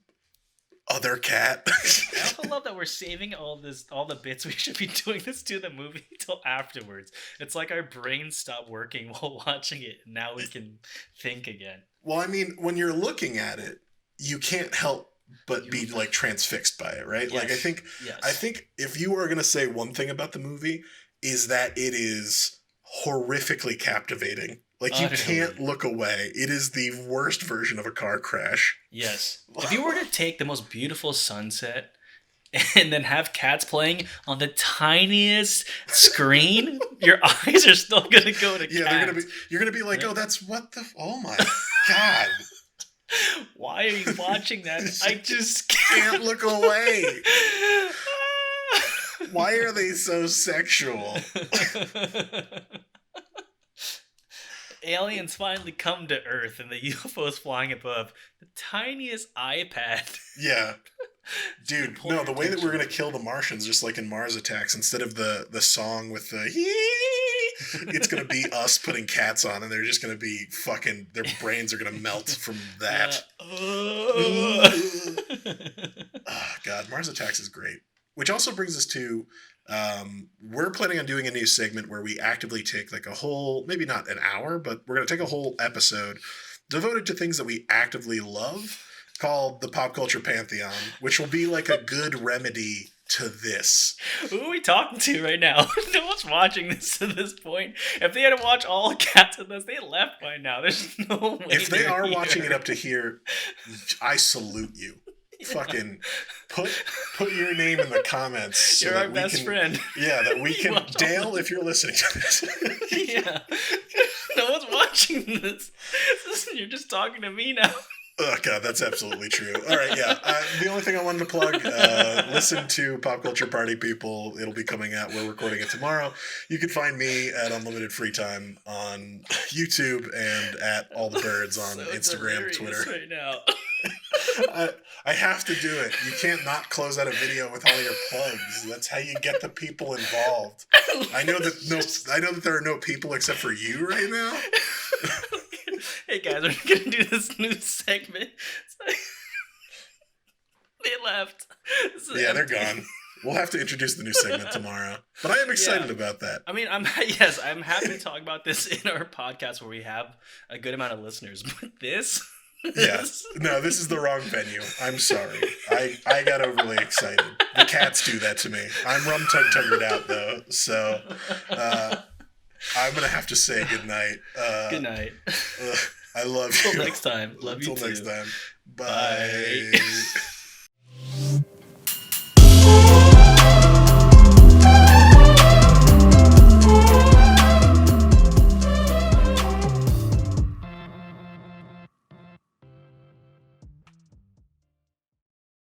other cat. I also love that we're saving all the bits we should be doing this to the movie till afterwards. It's like our brains stop working while watching it, and now we can think again. Well, I mean, when you're looking at it, you can't help but be like transfixed by it, right? Yes. Like I think if you are going to say one thing about the movie is that it is horrifically captivating Like, you can't look away. It is the worst version of a car crash. Yes. If you were to take the most beautiful sunset and then have cats playing on the tiniest screen, your eyes are still gonna go to cats. You're gonna be like, oh, oh my god. Why are you watching that? I just can't look away. Why are they so sexual? Aliens finally come to Earth and the UFO's flying above. The tiniest iPad. Yeah. Dude, no, the way that we're going to kill the Martians, just like in Mars Attacks, instead of the song with the it's going to be us putting cats on, and they're just going to be fucking, their brains are going to melt from that. Oh, God, Mars Attacks is great. Which also brings us to, we're planning on doing a new segment where we actively take like a whole, maybe not an hour, but we're going to take a whole episode devoted to things that we actively love, called the Pop Culture Pantheon, which will be like a good remedy to this. Who are we talking to right now? No one's watching this to this point. If they had to watch all Cats with us, they left by now. There's no way. If they are watching it up to here, I salute you. Yeah. Fucking put your name in the comments. So you're our best friend. Yeah, that we can. Dale, if you're listening to this. Yeah. No one's watching this. You're just talking to me now. Oh, God, that's absolutely true. All right, yeah. The only thing I wanted to plug, listen to Pop Culture Party People. It'll be coming out. We're recording it tomorrow. You can find me at Unlimited Free Time on YouTube and at All the Birds on Instagram, Twitter. Right now. I have to do it. You can't not close out a video with all your plugs. That's how you get the people involved. I know that there are no people except for you right now. Hey guys, we're gonna do this new segment. They left. They're gone. We'll have to introduce the new segment tomorrow. But I am excited about that. I mean, I'm happy to talk about this in our podcast where we have a good amount of listeners. But this. Yes. No, this is the wrong venue. I'm sorry. I got overly excited. The cats do that to me. I'm rum-tug-tuggered out, though. So I'm going to have to say goodnight. Good night. I love you. Until next time. Love you too. Until next time. Bye.